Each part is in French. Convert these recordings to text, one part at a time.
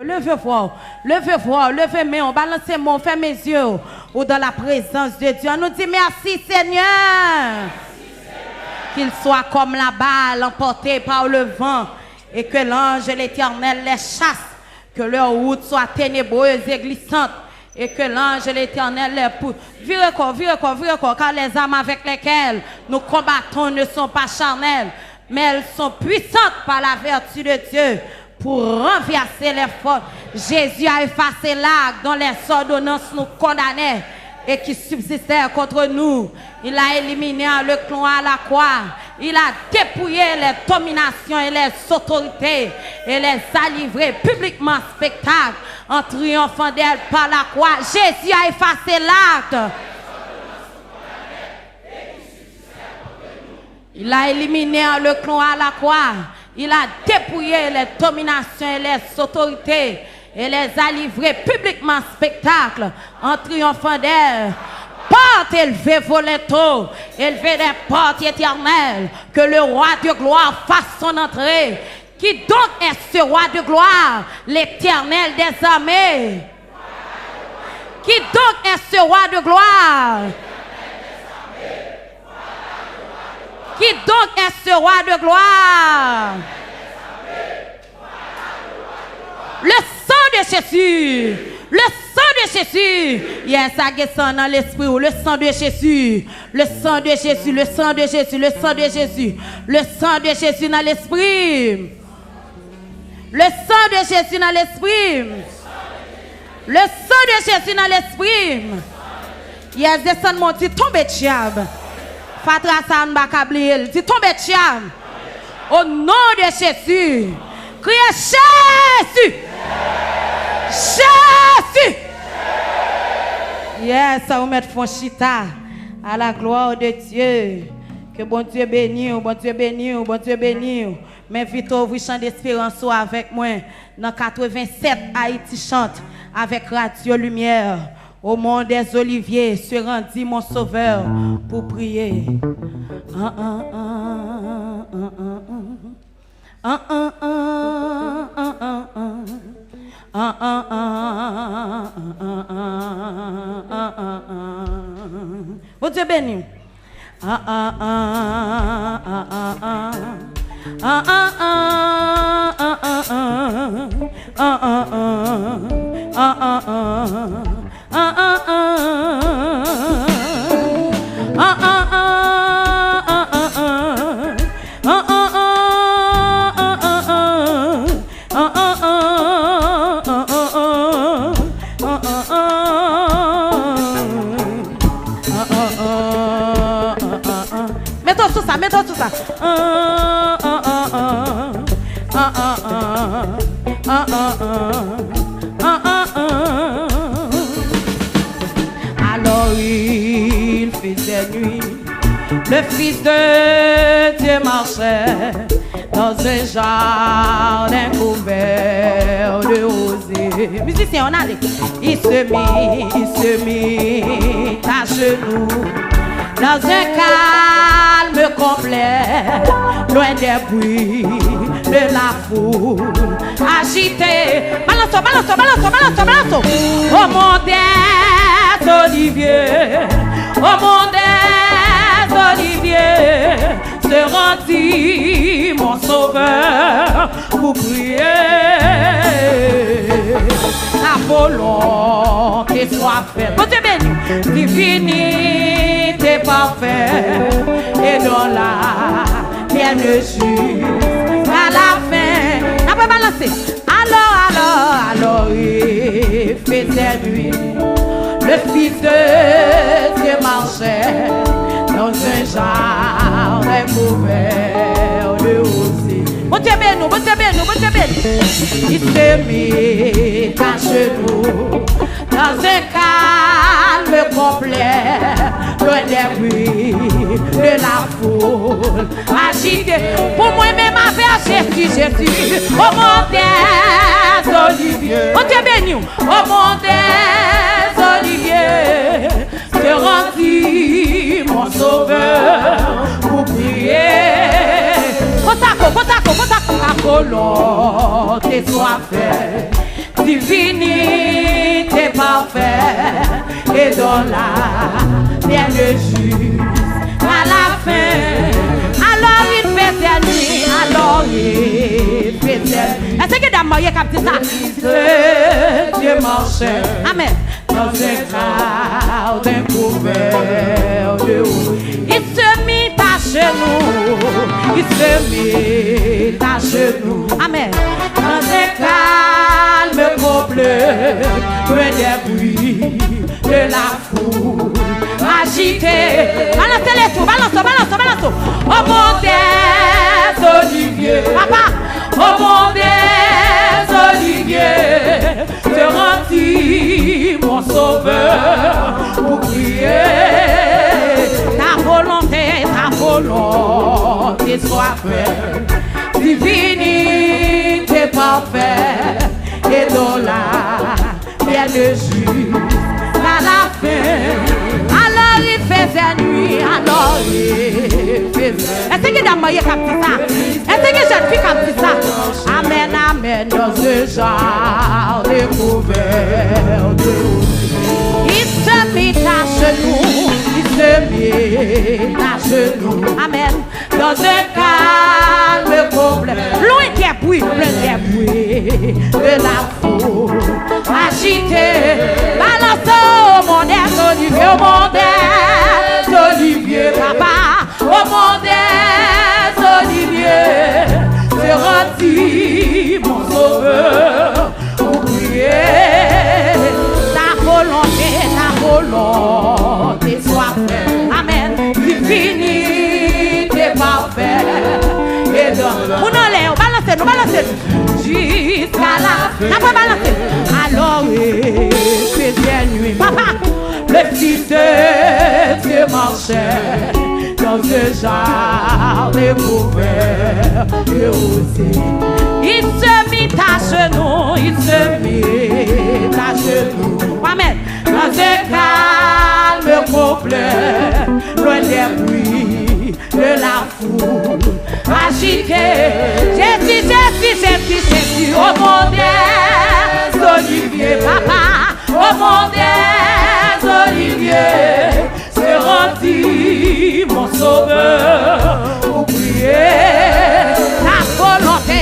Levez mes mains, balancez mon, fermez mes yeux, ou dans la présence de Dieu. On nous dit merci Seigneur. Qu'il soit comme la balle emportée par le vent et que l'ange de l'Éternel les chasse, que leur route soit ténébreuse et glissante et que l'ange de l'Éternel les pousse. Virez corps, car les armes avec lesquelles nous combattons ne sont pas charnelles, mais elles sont puissantes par la vertu de Dieu pour renverser les forces. Jésus a effacé l'acte dont les ordonnances nous condamnaient et qui subsistait contre nous. Il a éliminé le clon à la croix. Il a dépouillé les dominations et les autorités et les a livrés publiquement en spectacle en triomphant d'elle par la croix. Jésus a effacé l'acte. Il a éliminé le clon à la croix. Il a dépouillé les dominations et les autorités et les a livrés publiquement en spectacle en triomphant d'elle. Porte élevée voletto, élevée des portes éternelles, que le roi de gloire fasse son entrée. Qui donc est ce roi de gloire? L'Éternel des armées. Qui donc est ce roi de gloire? Qui donc est ce roi de gloire? Le sang de Jésus. Le sang de Jésus. Yes, ça descend dans l'esprit. Le sang de Jésus. Le sang de Jésus. Le sang de Jésus. Le sang de Jésus. Le sang de Jésus dans l'esprit. Le sang de Jésus dans l'esprit. Le sang de Jésus dans l'esprit. Yes, descend mon dit tombe diable. Fatra San Bakabliel. Dit tombe diable. Au nom de Jésus. Criez Jésus. Jésus. Yes, ça vous met fonchita à la gloire de Dieu. Que bon Dieu bénisse, bon Dieu bénisse, bon Dieu bénisse. Mais vite ouvrir chant d'espérance avec moi. Dans 87, Haïti chante avec Radio Lumière. Au monde des oliviers se rendit mon sauveur pour prier. Bon Dieu béni. Mets-toi tout ça. Alors il faisait nuit. Le Fils de Dieu marchait dans un jardin couvert de rosiers. Musiciens, on allait. Il se mit à genoux dans un calme complet, loin des bruits de la foule agitée. Balance. Au monde des oliviers, au monde des oliviers, se rendit mon sauveur pour prier. La volonté soit faite, bon Dieu béni, divinité parfaite, et dans la bien ne juge à la fin. On peut balancer. Alors, il faisait nuit. Le Fils de Dieu marchait dans un jardin couvert de rosiers. Bon Dieu béni. Il se mit à genoux dans un calme complet, loin des bruits de la foule agitée. Pour moi-même avec Jésus, au monde des oliviers. Bon Dieu béni. Au monde des oliviers se rendit mon sauveur pour prier. Potako, la volonté soit faite, parfait et dans la bien le juste à la fin. Alors il fait des nuits, alors il fait des nuits. Est-ce que t'as marié comme ça? Dieu marchait. Amen. Dans un crowd couvert de eau. Il se mit à genoux, il se mit à genoux. Amen. Dans un calme complet, loin des bruits de la foule agitée. Balancez les sous, balance. Au monde des oliviers, papa, au monde des oliviers, te rendis mon sauveur pour crier. Ta volonté soit faite, divinité parfaite, et dans la bien le juste à la fin. Alors il faisait nuit, alors il faisait. Est-ce que t'as marié comme ça? Est-ce que je fais comme ça? Amen, amen, dans ce genre de couvert de eau. Il se mit à genoux, il se mit à genoux. Amen, dans un calme complet. Loin des bruits, de la foule agitée. Balançons au monde des oliviers, au monde des oliviers, papa, au monde des oliviers, te rendis mon sauveur pour prier. Ta volonté soit faite. Amen. Divinité parfaite. Et dans nous balancez. Jusqu'à la fin. Après balancer. Alors, c'est bien nuit. Papa, le fils de Dieu marchait dans ce jardin couvert de rosée. Il se mit à genoux, Amen. Dans un calme complet, loin des bruits de la foule agitée. Jésus, au monde des oliviers, papa, au monde des oliviers, se rendit mon sauveur pour prier. Ta volonté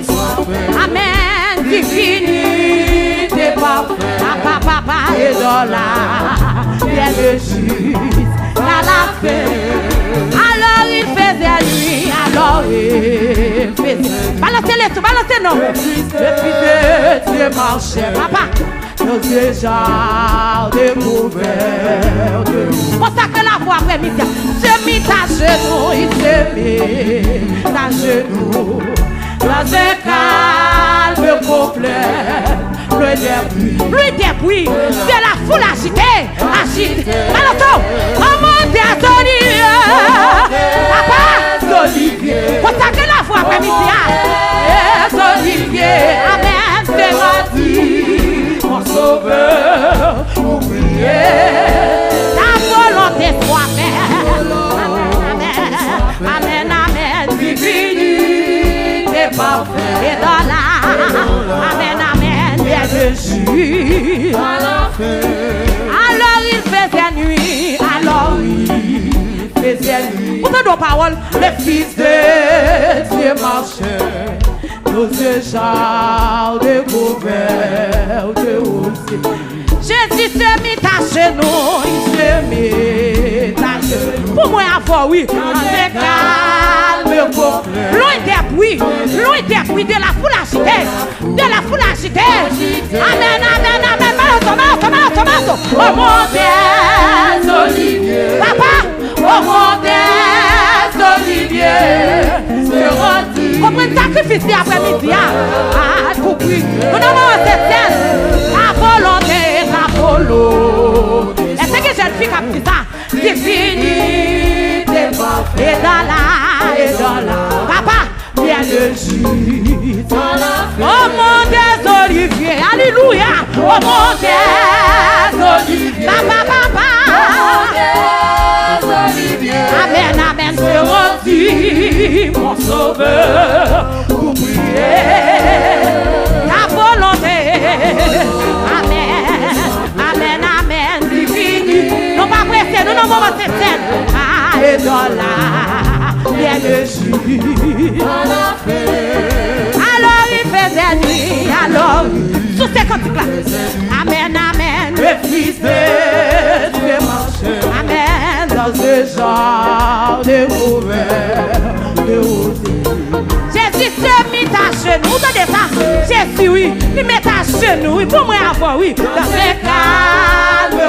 soit faite. Amen. Divinité parfaite. Papa, et dans la bien le juste à la fin. Alors il faisait nuit, alors il faisait. Balancez non. Le fils de Dieu marchait, papa, dans ce genre de couvert de eau. Consacre la voix après midi. Se mit à genoux, il se mit à genoux. Dans un calme complet, loin des bruits, de la foule agitée. Balançons, au monde des oliviers, papa, olivier. Consacre la voix après midi. Olivier, amen, c'est rendu mon sauveur pour prier. Ta volonté soit faite. Amen, divinité parfaite. Et dans la, amen, bien le juste à la fin. Alors il faisait nuit, Pour nos paroles, le Fils de Dieu marchait dans ce char de couvert de rosée. Jésus se mit à genoux, il se mit à genoux. Pour moi, avant, oui, c'est calme, loin des bruits de la foule agitée, Amen, amen, amen. Tomato. Au monde des oliviers, papa, au monde des oliviers, se rendit. Comprenez sacrifice après-midi, pour prier. Nous avons ta volonté. Est-ce que je suis comme ça? C'est fini, t'es pas fait. Et dans la, papa, viens le juge. Au monde des oliviers, alléluia. Au monde des oliviers, papa. Au monde des oliviers, amen, se rendit mon sauveur pour prier. Ta volonté. cantique là. Amen, amen, le Fils de Dieu marche. Amen, dans ce genre de couvert de roses. Jésus se mit à genoux, attendez ça. Jésus, oui, il met à genoux, oui, pour moi avant, oui. Dans ce calme,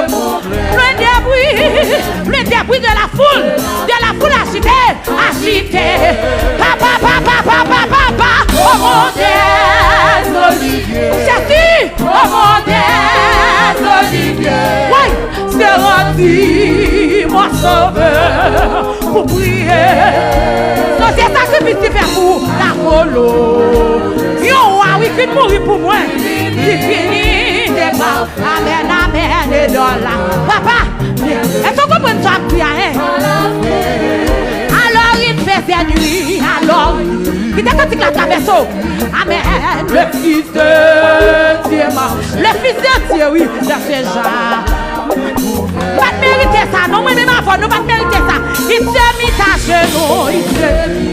le débris de la foule agitée. Papa, oh mon Dieu, Olivier. Jésus, oh mon Dieu, Olivier. Oui, c'est rendu mon sauveur pour prier. Donc c'est ça que je faire pour la polo. Yo, oui, qui mourit pour moi. Qui finit des pas. Amen, amen, et dans la. Papa, est-ce que vous comprenez ça, hein? Alors il faisait nuit, alors il était quand il a traversé. Amen. Le Fils de Dieu marche. Le Fils de Dieu, oui, dans ce genre. Pas de mériter ça, non, moi-même avant, nous pas de mériter ça. Il se mit à genoux,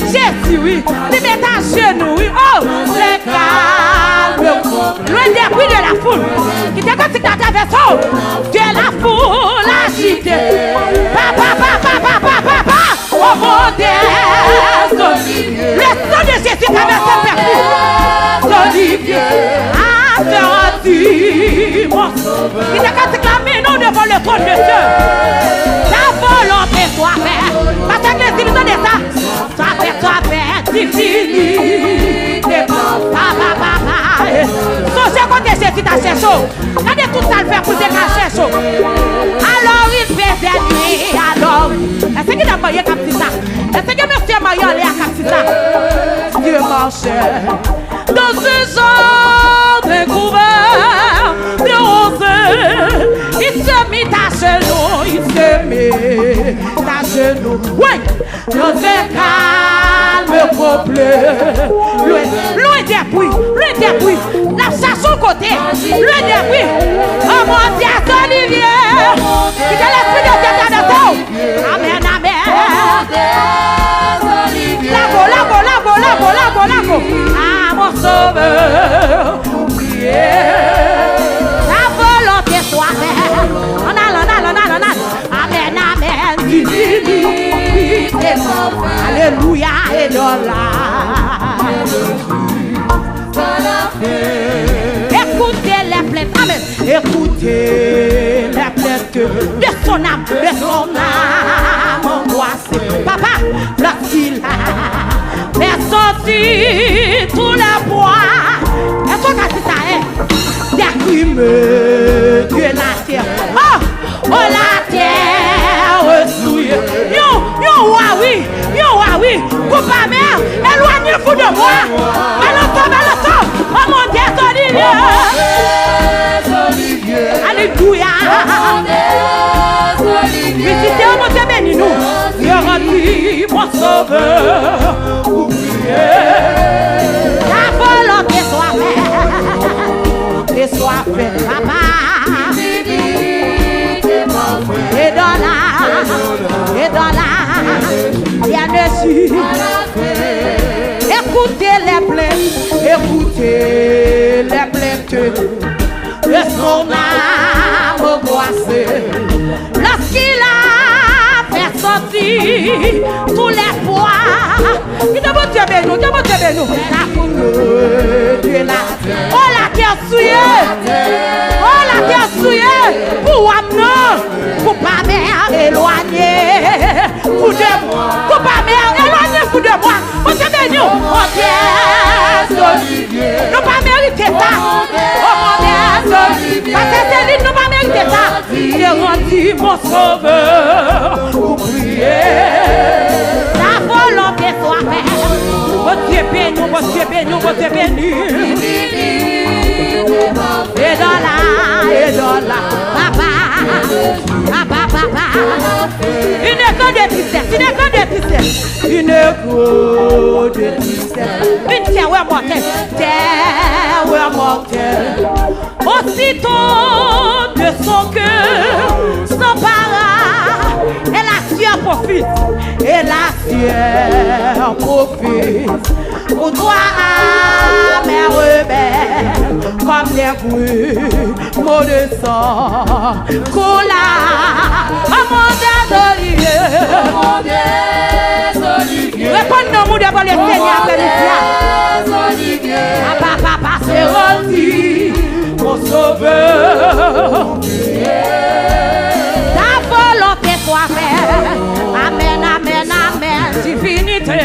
Jésus, oui, il met à genoux, oui. Oh, c'est calme, loin des bruits de la foule. Qui était quand il a traversé, de la foule agitée. Papa, oh mon Dieu, le sang de Jésus traverse le perdu. Olivier, rendu mon sauveur. Il était quand il a mis nous devant le trône de Dieu. Ta volonté soit faite. Parce que les illusions de ça, soit faite, divinité. Papa, songez quand Jésus t'a cherché. Regardez tout ça le faire pour te cacher. Alors il faisait nuit, alors. Est-ce qu'il a marié comme ça? Est-ce que monsieur a marié comme ça? Dieu marchait dans ce genre de couvert de roses. Il se mit à genoux, il se mit à genoux. Oui, dans un calme complet. Loin des bruits, la chasse au côté, loin des bruits. Oh mon Dieu, Olivier, il est l'esprit de Dieu dans le dos. Amen, amen. Lago. Ah, mon sauveur, priez. La volonté soit faite. On a. Amen. Divinité. Alléluia. Et dans la. Écoutez les plaintes. Amen. Écoutez les plaintes de son âme. Angoissée. Papa, lorsqu'il a sorti tout le bois. Est-ce que c'est ça, hein? Des crimes de la terre. Oh, la terre souillée. Yo, oui. Coupe ma mère, éloignez-vous de moi. Allons-y. Oh mon Dieu, Olivier. Alléluia. Visitez mon Dieu, bénis-nous. Dieu rendu mon sauveur. La volonté soit faite, papa. Et dans la, bien dessus. Écoutez les plaintes de son âme angoissée. Lorsqu'il a fait sortir tous les poids. Il a beau Dieu bénou. La foule de la terre. Oh la terre souillée. Pour amener, pour pas mère éloigner. Pour de moi. Pour pas mère éloigner pour de moi. Oh Dieu bénou. Oh Dieu. Nous pas mériter ça. Oh mon Dieu. Parce que c'est lui, nous pas mériter ça. J'ai rendu mon sauveur pour prier. La volonté soit faite. Oh Dieu béni. Et dans la, papa. Une écho de tristesse. Une terreur mortelle. Aussitôt de son cœur s'empara. Et la sueur profite. Pour toi, mère rebelle, comme les bruits, mon sang, coula, mon désolé. Répondez-nous devant le Seigneur après papa, c'est rendu, mon sauveur. Ta volonté soit faite. Amen, amen, amen. Divinité,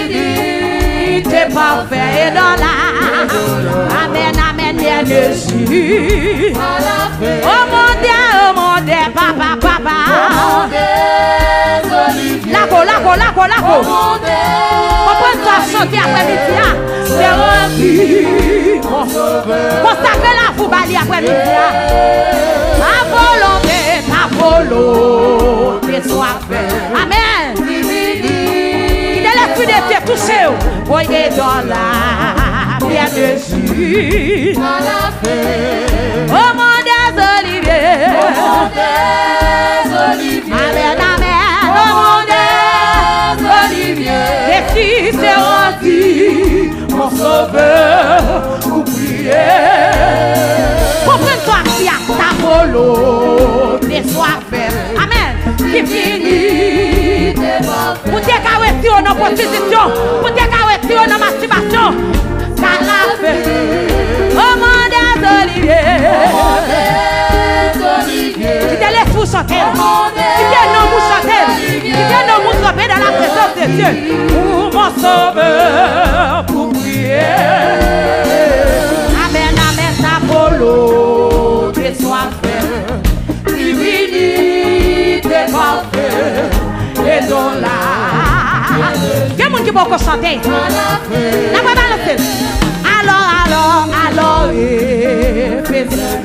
divinité parfaite et dans la. Amen, amen, bien Jésus. Oh mon Dieu, papa, papa. Lago. Comprends-toi chanter après-midi. C'est rendu. Consacrez la foubali après-midi. Ta volonté soit faite. Amen. Il est l'esprit de Dieu touché. Voyez dans la bien Jésus. Oh mon Dieu, Olivier. Amen, amen. Oh mon Dieu, Olivier. Jésus s'est rendu, mon sauveur, pour prier. Comprends-toi qui a ta volonté soit faite. Amen. Qui finit. Pour te carresser dans la prostitution, pour te carresser dans la masturbation. Ça l'a fait. Oh mon Dieu, Olivier. Qui te laisse vous chanter. Qui vient nous chanter. Qui vient nous tromper dans la présence de Dieu. Pour mon sauveur, pour prier. Amen, amen, ta volonté soit faite. Divinité parfaite. Et dans la. Il y a des gens qui vont chanter. La voix balancer. Alors,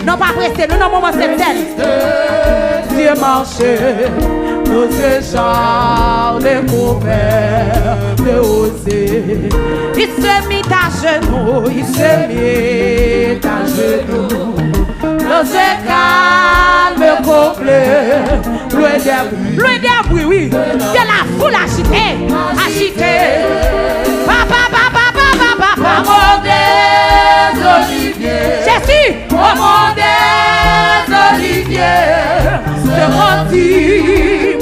non pas pressé, nous non moment c'est tel. Dieu marchait, nos écharpes couverts de oser. Il se mit à genoux, nos calme complet, loin des bruits, oui. De la foule agitée. Papa, mon Dieu, Olivier. Jésus, oh mon Dieu, Olivier. C'est rendu,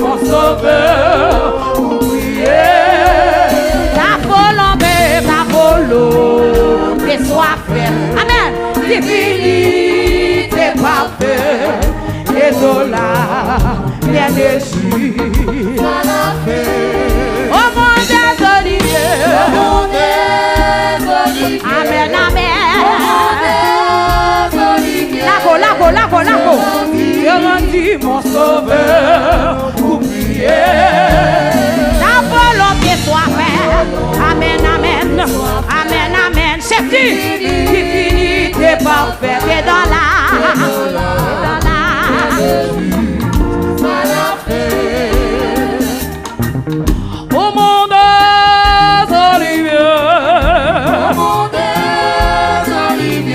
mon sauveur, pour prier. Ta volonté soit faite. Amen. Divinité parfaite. Et de là, bien Jésus. Oh mon Dieu, Olivier. Amen, amen. Lago. J'ai rendu mon sauveur pour prier. Ta volonté soit faite. Amen, amen. Amen, amen. Jésus, divinité parfaite et dans la. Oh mon Dieu, Olivier.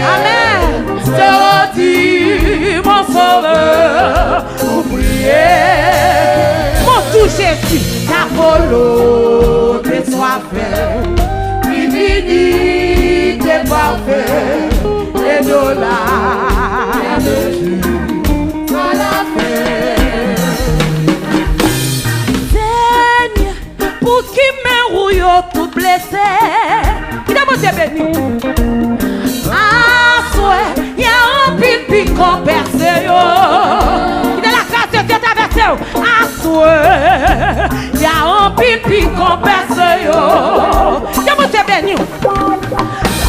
Amen. C'est rendu mon sauveur pour prier. Mon tout Jésus, ta volonté soit faite. Divinité parfaite et de là. Seigneur, pour qui m'enrouille tout blessé. Qui t'a monté béni? Il y a un pipi qu'on perce. Il y a la grâce de Dieu traversée. Il y a un pipi qu'on perce. Il y a mon béni.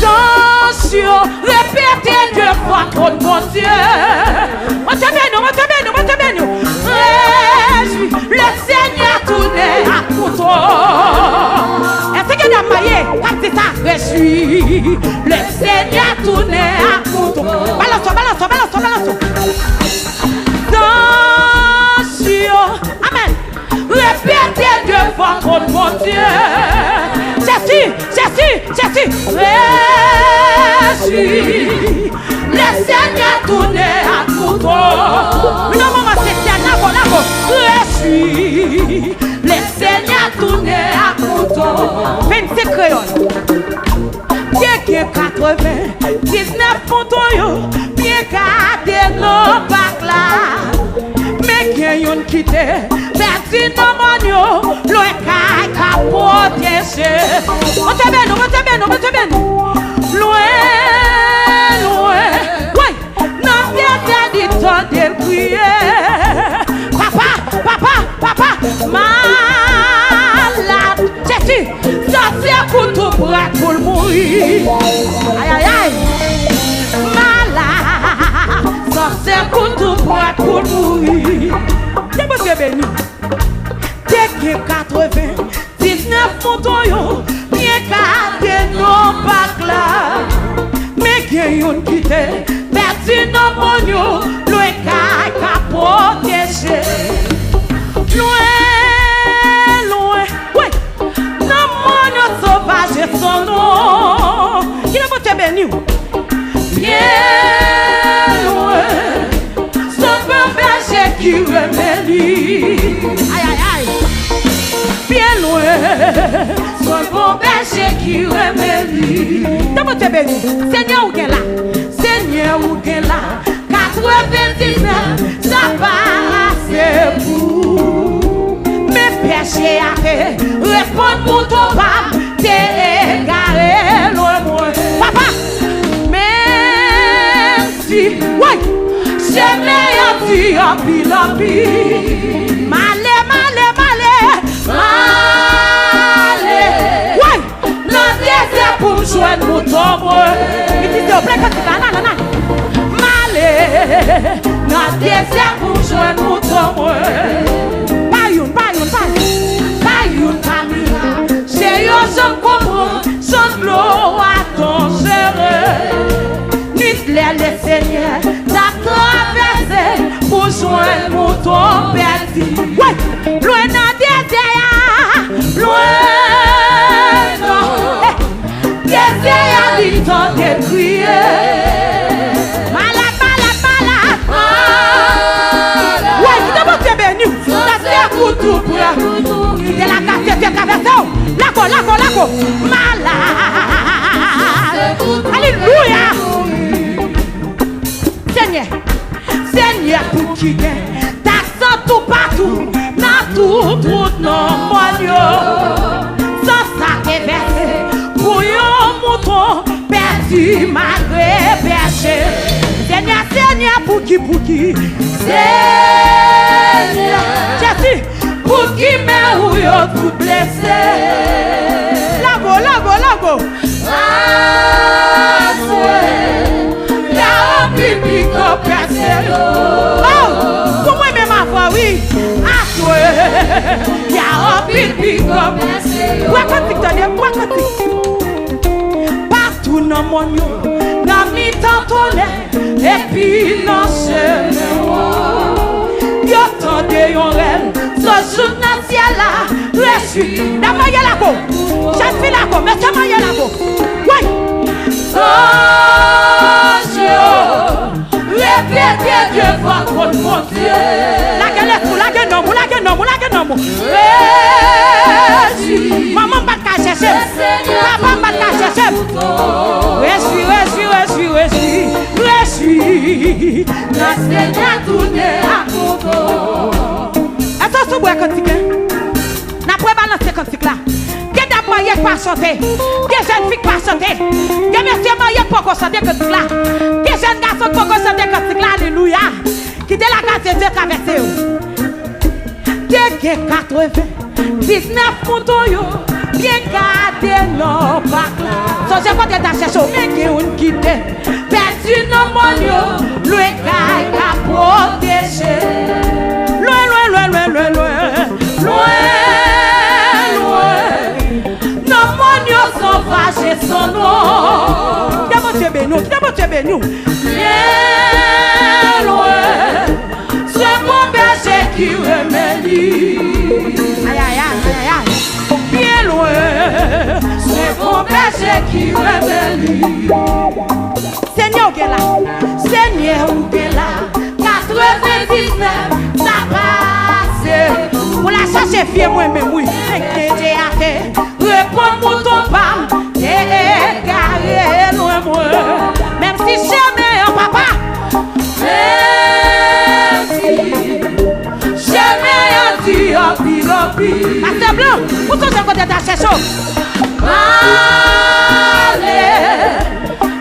Attention, répétez deux fois contre mon Dieu. Mon Dieu béni. Réjouis, le Seigneur tourne à couteau. Est-ce que dans maillé, c'est ça? Réjouis, le Seigneur tourne à couteau. Balance. Attention, amen. Répétez deux fois contre mon Dieu. Jésus. Réjouis, le Seigneur tourne à couteau. Non, maman, c'est bien, lago. Réjouis, le Seigneur tourne à couteau. 26 créoles. Dieu bien 99 moutons, bien gardé nos bacs là. Mais qui ont quitté, perdu nos mounions, loin qu'à protéger. Montez bien nous. Loin, oui, non, c'est dit tant de prier. Papa, malade, Jésus, ça c'est pour tout pour le mourir. Aïe, malade, ça c'est pour tout pour le mourir. C'est bon Dieu béni. T'es 99 moutons, bien gardé nos bacs là. Mais qui ont quitté, perdu nos mounions, loin qu'à protéger. Loin, oui, non, mon sauvage et son nom. Il est bon, béni. Bien loin, son bon berger qui remélie. Aïe. Bien loin, son bon berger qui remélie. Non, bon, béni. Seigneur, où est là? Seigneur, où est là? 99, ça passe pour mes péchés à fait. Réponds pour ton papa, t'es égaré loin moi. Papa, même si, oui, j'ai meilleur vie en pile. Malé. Oui, non, c'est pour me joindre mon tombeau. Il dit, s'il te plaît, quand tu vas, non. Notre désert pour joindre mon tombeau. Pas une famille. J'ai eu son comprendre, son gloire dangereux. Nuit les Seigneur, t'as traversé pour joindre mon tombeau perdu. Ouais, loin dans désert, loin non. Désert, il t'en décrié. Tout pour de la traversée. Lago. Malade. Alléluia. Seigneur, pour qui est, t'as senti tout partout, dans tout non moignon. Sans ça t'es versé, pour un mouton, perdu malgré péché. Seigneur, pour qui, Seigneur, Jésus, pour qui m'a ou yo tout blessé. Lago. Ah, ouais. La pipi ko percé. Oh, comment même ma voix, oui. Ah, ouais. Ya pipi ko percé. Partout dans mon monde, dans mi temps et puis dans ce yo tendez yon rêve, ce journal là, reçu. D'abord y'a la go, j'ai fait la go, mais c'est moi y'a la go. Oui. Répétez devant mon Dieu. La gueule non. Maman va te chercher, papa va te chercher. Reçu. La Seigneur tourne à côté. Est-ce que vous avez cantique? N'a pas balancé cantique là. Quel d'abord pas chanter, des jeunes filles pas chanter, des messieurs mariés pas chanter cantique là, des jeunes garçons pas chanter cantique là. Alléluia. Qui de la grâce de Dieu traverser. Des 99 moutons bien gardés non pas là. So j'ai pas de ta chercher mais qui ont quitté. Perdu nos mounions, loin qu'à protéger. Loin. Nos mounions sauvages et son nom. D'abord tu es béni. Bien loin, c'est mon berger qui remélie. Aïe. Bien loin, c'est mon berger qui remélie. Seigneur où est là, 99, ça passe. Pour la chercher fier moi-même, oui. Réponds pour ton pam, t'es égaré. c'est chaud.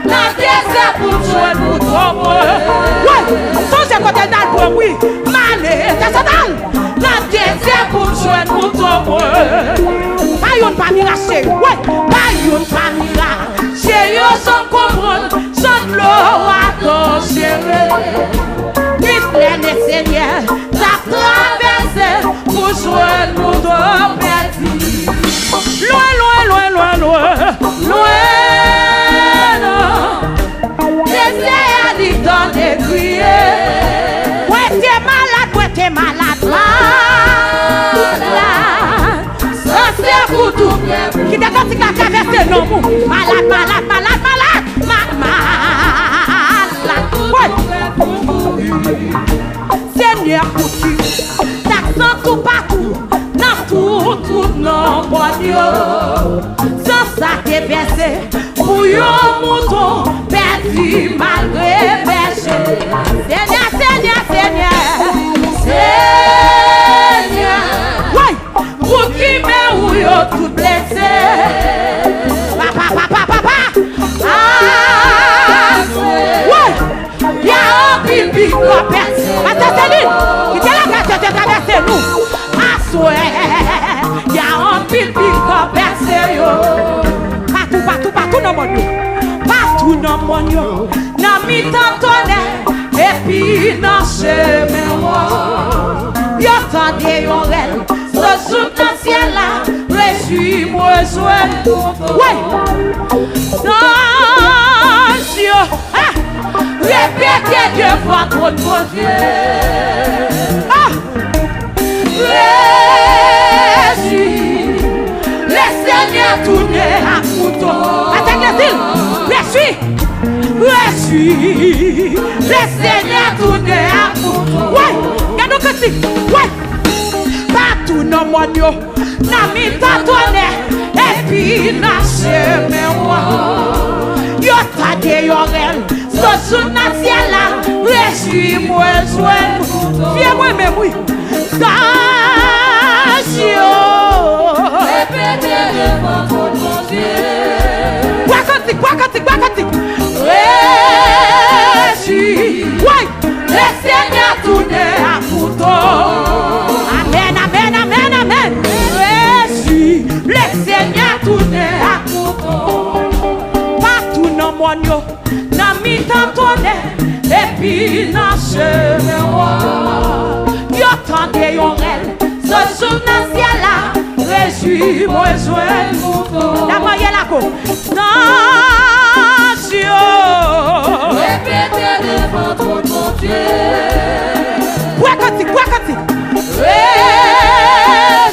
La désert pour jouer pour toi. Ouais, sans ce côté d'album, oui. Malé, c'est ça, la désert pour jouer pour toi. Pas une famille rachetée, ouais, pas une famille rachetée. J'ai sans comprendre, sans l'eau à ton chéri. Puis plein de Seigneur, t'as traversé pour jouer pour toi. Loin, loin, loin, loin, loin, loin. J'essaie à lui donner crier. Ouais, t'es malade, malade. Ça c'est pour tout bien. Qui d'accord, c'est qu'à traverser non, malade, malade, malade, malade, malade. Seigneur, pour qui t'accent tout partout. Tout non bon Dieu, sans ça t'es versé pour un mouton perdu malgré péché. Seigneur, Seigneur, Seigneur, Seigneur, ouais, pour qui me ou yo tout blessé. Papa, papa, papa, ah, ouais, y'a un pipi qu'on perce. Attends, Céline, qui t'es là quand tu traverses nous? Il y a un pile qu'on perce yo. Partout, partout, partout dans mon monde. Partout dans mon monde. Dans mi tontonnet et puis dans chemin moi. Yo tendez yon rel. Ce jour dans ciel là, réjouis-moi joie. Ouais. Dans Dieu, répétez Dieu votre mon Dieu. Le Seigneur tourné à couteau. Attendez-il. Réjouis. Le Seigneur tourné à couteau. Ouais. Regardons que si. Ouais. Partout dans mon Dieu. Dans mi tontonnet. Et puis dans chemin moi. Yo tade yon rel. Ce jour dans ciel là. Réjouis-moi joie. Viens-moi même oui. Répétez devant mon Dieu. Quoi cantique. Réjouis. Ouais. Le Seigneur tourné à couteau. Amen, amen, amen, amen. Réjouis. Le Seigneur tourné à couteau. Partout dans mon yo. Dans mi tontonnet. Et puis dans chemin moi. Yo tendez yon rel. Ce jour dans ciel là, réjouis-moi joie. La moyenne là quoi? Nation. Répétez devant mon Dieu. Quoi cantique.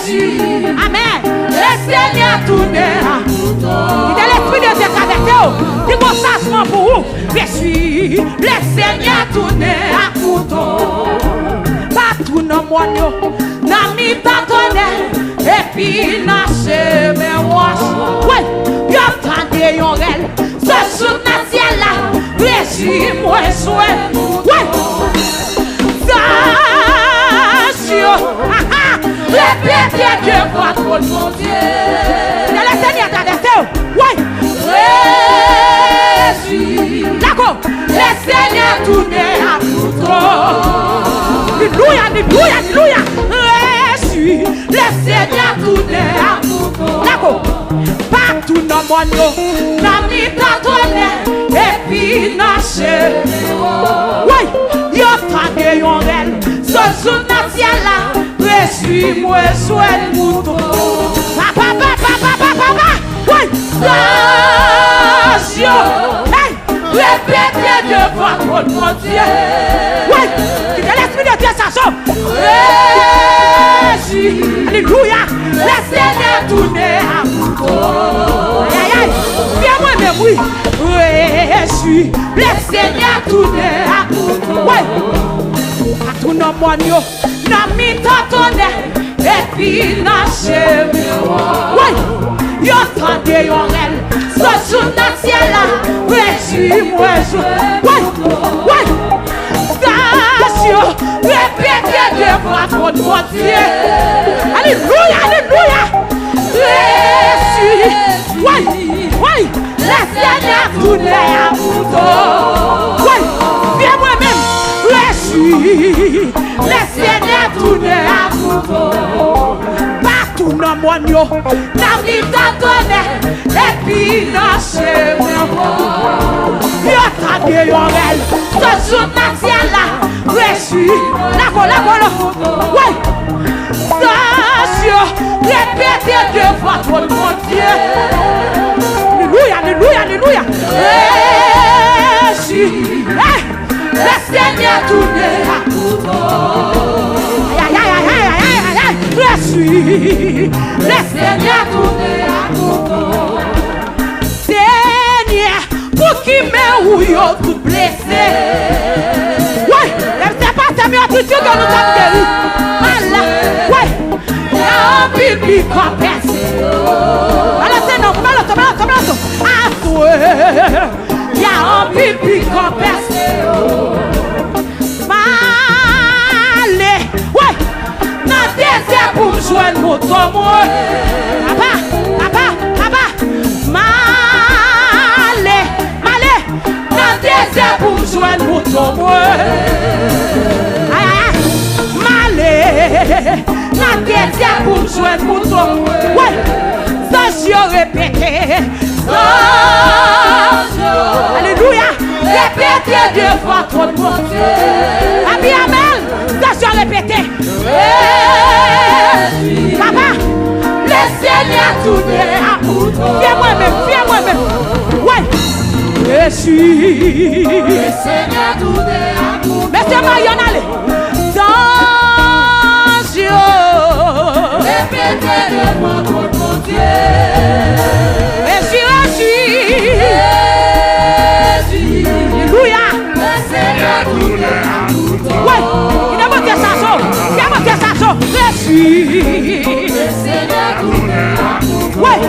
Réjouis. Amen. Le Seigneur tourné à couteau. Il est l'esprit de Dieu traversé. Il bon changement pour vous. Réjouis. Le Seigneur tourné à couteau. Partout dans mon yo. Dans mi tontonnet et puis dans chemin moi. Ouais, yo tendez yon rel. Ce jour dans ciel là, réjouis-moi joie. Ouais, Station. Répétez Dieu votre mon Dieu. C'est le Seigneur traversé. Ouais, réjouis. D'accord, le Seigneur tourné à couteau. Alléluia, alléluia, alléluia. Le Seigneur tourné à couteau. D'accord. Partout dans mon yo. Dans mi tontonnet. Et puis dans chemin. Ouais. Yo tendez yon rel. Ce jour dans ciel là. Réjouis-moi joie couteau. Papa. Ouais. Station. Hey. Répétez devant mon Dieu. Ouais. Il est l'esprit de Dieu ça chante. Alléluia. Le Seigneur tourné à couteau. Aïe. Viens-moi même oui. Réjouis. Le Seigneur tourné à couteau. Ouais. Partout dans mon yo. Dans mi tontonnet. Et puis dans chemin. Ouais. Yo tendez yon rel. Ce jour dans ciel là. Réjouis-moi joie. Ouais. Station. Répétez devant mon Dieu. Alléluia, alléluia. suis. Oui, oui. Le Seigneur tourne à mouton. Oui, viens moi-même. Je suis. Le Seigneur tourne à mouton. Partout dans mon monde, dans vie t'entendais. Et puis dans chez moi. Yo t'a dit yorel. Ce jour national là. Je suis. La oui. Attention. Répétez devant votre mon Dieu. Alléluia, alléluia, alléluia. Je suis. Le Seigneur tourne à couteau. Aïe, aïe, aïe, aïe, aïe, aïe. Je suis. Le Seigneur tourne à couteau. Seigneur, pour qui me ou yo tout blessé. Oui, c'est pas ça, mais tout que nous sommes guéris. Voilà, oui. Il y a un pipi compensé. Alors c'est non, comment l'autre. Ah, il y a un pipi compensé. Malé, oui. Dans désert pour me joindre mon tombeau. Papa. Malé. Dans désert pour me joindre mon tombeau. Malé. Dans désert pour me joindre mon tombeau. Oui. Sans je répéter. Alléluia. Répétez devant votre mon Dieu. Amen. Ça je répéter. Papa, le Seigneur tourne à couteau. Viens moi-même. Ouais. Je suis. Le Seigneur tourne à couteau. Monsieur Marion, allez. Répétez devant votre mon Dieu. Alléluia. Le Seigneur tourne à couteau. Ouais, il a monté sa chaud. Je suis. Le Seigneur tourne à couteau. Ouais.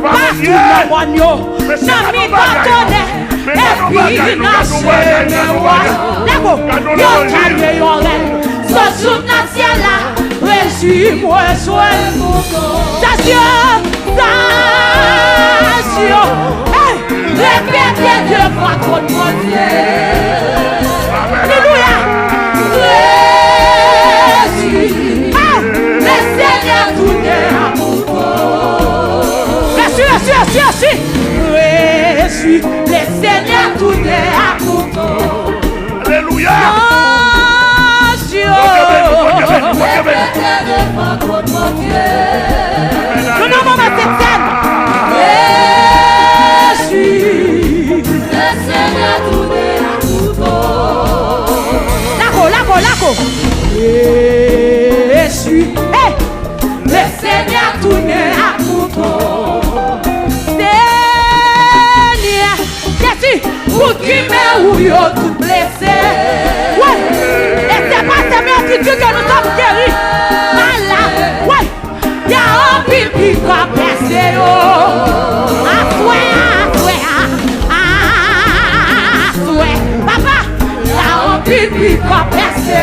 Partout le moignon. N'a mis pas tonner. Et puis n'a chez le roi. D'accord. Yo calme yon rêve. Ce jour national là. Réjouis-moi, sois le mouton. Station. Répétez devant votre mon Dieu. Alléluia. Jésus. Le Seigneur tourne à mouton. Merci. Jésus. Le Seigneur tourne à mouton. Alléluia. Répétez devant votre mon Dieu. Nous n'avons pas cette scène. Le Seigneur tourne à couteau. Laco. Jésus. Le Seigneur tourne à couteau. Seigneur, Jésus, pour qui me ou yo tout blessé. Ouais. Et c'est pas ta mère qui dit que nous sommes guéris. Malade. Ouais. Il y a un pipi qui a blessé. Papa, il y a un pipi qui a percé.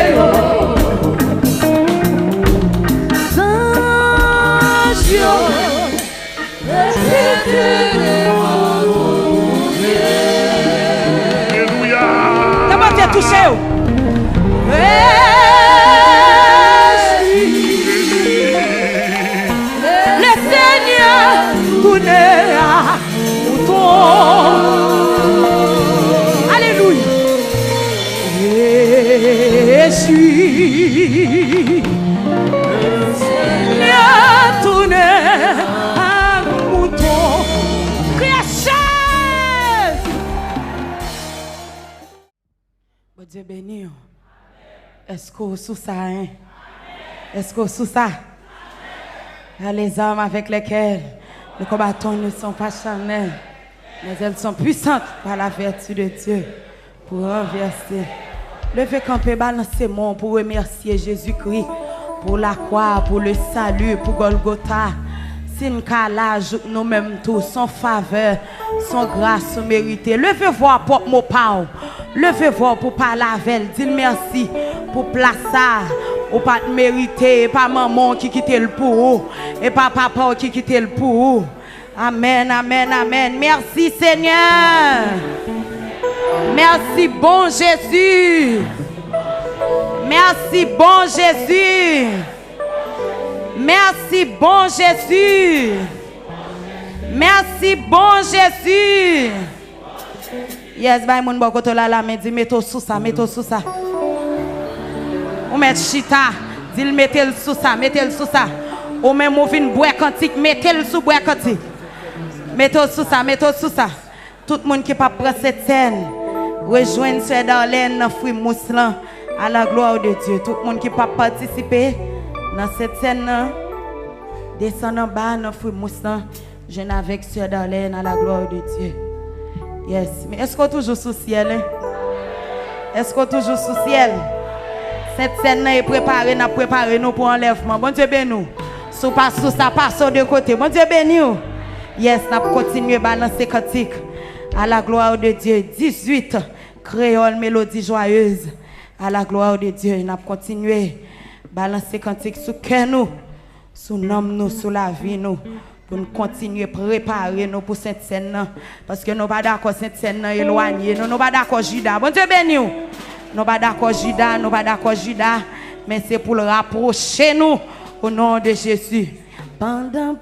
Comment tu es touché? Le Seigneur tourne à mouton. Je suis le tourné à mouton. Création. Bon Dieu béni. Est-ce que sous ça, hein? Est-ce que sous ça? Les armes avec lesquelles nous combattons ne sont pas charnelles, mais elles sont puissantes par la vertu de Dieu pour renverser. Levez camper, balancez mon pour remercier Jésus-Christ pour la croix, pour le salut, pour Golgotha. Sin calage nous-mêmes tous, son faveur, son grâce méritée. Levez voir pour mon pao. Levez voir pour parler avec elle. Dis merci pour placer ou pas te mériter, pas maman qui quitte le pour, et pas papa qui quitte le pour. Amen, amen, amen. Merci Seigneur. Merci bon Jésus. Merci bon Jésus. Merci bon Jésus. Merci bon Jésus. Yes, bye mon bokoto la mais dis mettez sous ça, mettez sous ça. On met chita, dis mettez sous ça, mettez sous ça. Ou même on vient boire cantique, mettez le sous boire cantique. Mettez sous ça, mettez sous ça. Tout le monde qui pas prendre cette scène, rejoindre Sœur Darlene dans fruit mousselan à la gloire de Dieu. Tout le monde qui pas participer dans cette scène, descend en bas dans fruit mousselan, jeune avec Sœur Darlene à la gloire de Dieu. Yes, mais est-ce qu'on toujours sous ciel? Hein? Est-ce qu'on toujours sous ciel? Cette scène est préparée, nous préparé nous pour enlèvement. Bon Dieu béni nous. Sous pas sous ça passe de côté. Bon Dieu béni nous. Yes, nous continuer balancer cantique à la gloire de Dieu. 18 créole mélodie joyeuse à la gloire de Dieu. Nous continuer balancer cantique sous cœur nous, sous nom nous, sous la vie nous. Pour nous continuer à préparer nous pour cette scène. Parce que nous ne sommes pas d'accord cette scène éloignée. Nous ne sommes pas d'accord Judas. Bon Dieu béni nous. Nous ne sommes pas d'accord Judas. Nous ne sommes pas d'accord Judas. Mais c'est pour le rapprocher nous au nom de Jésus. Pendant.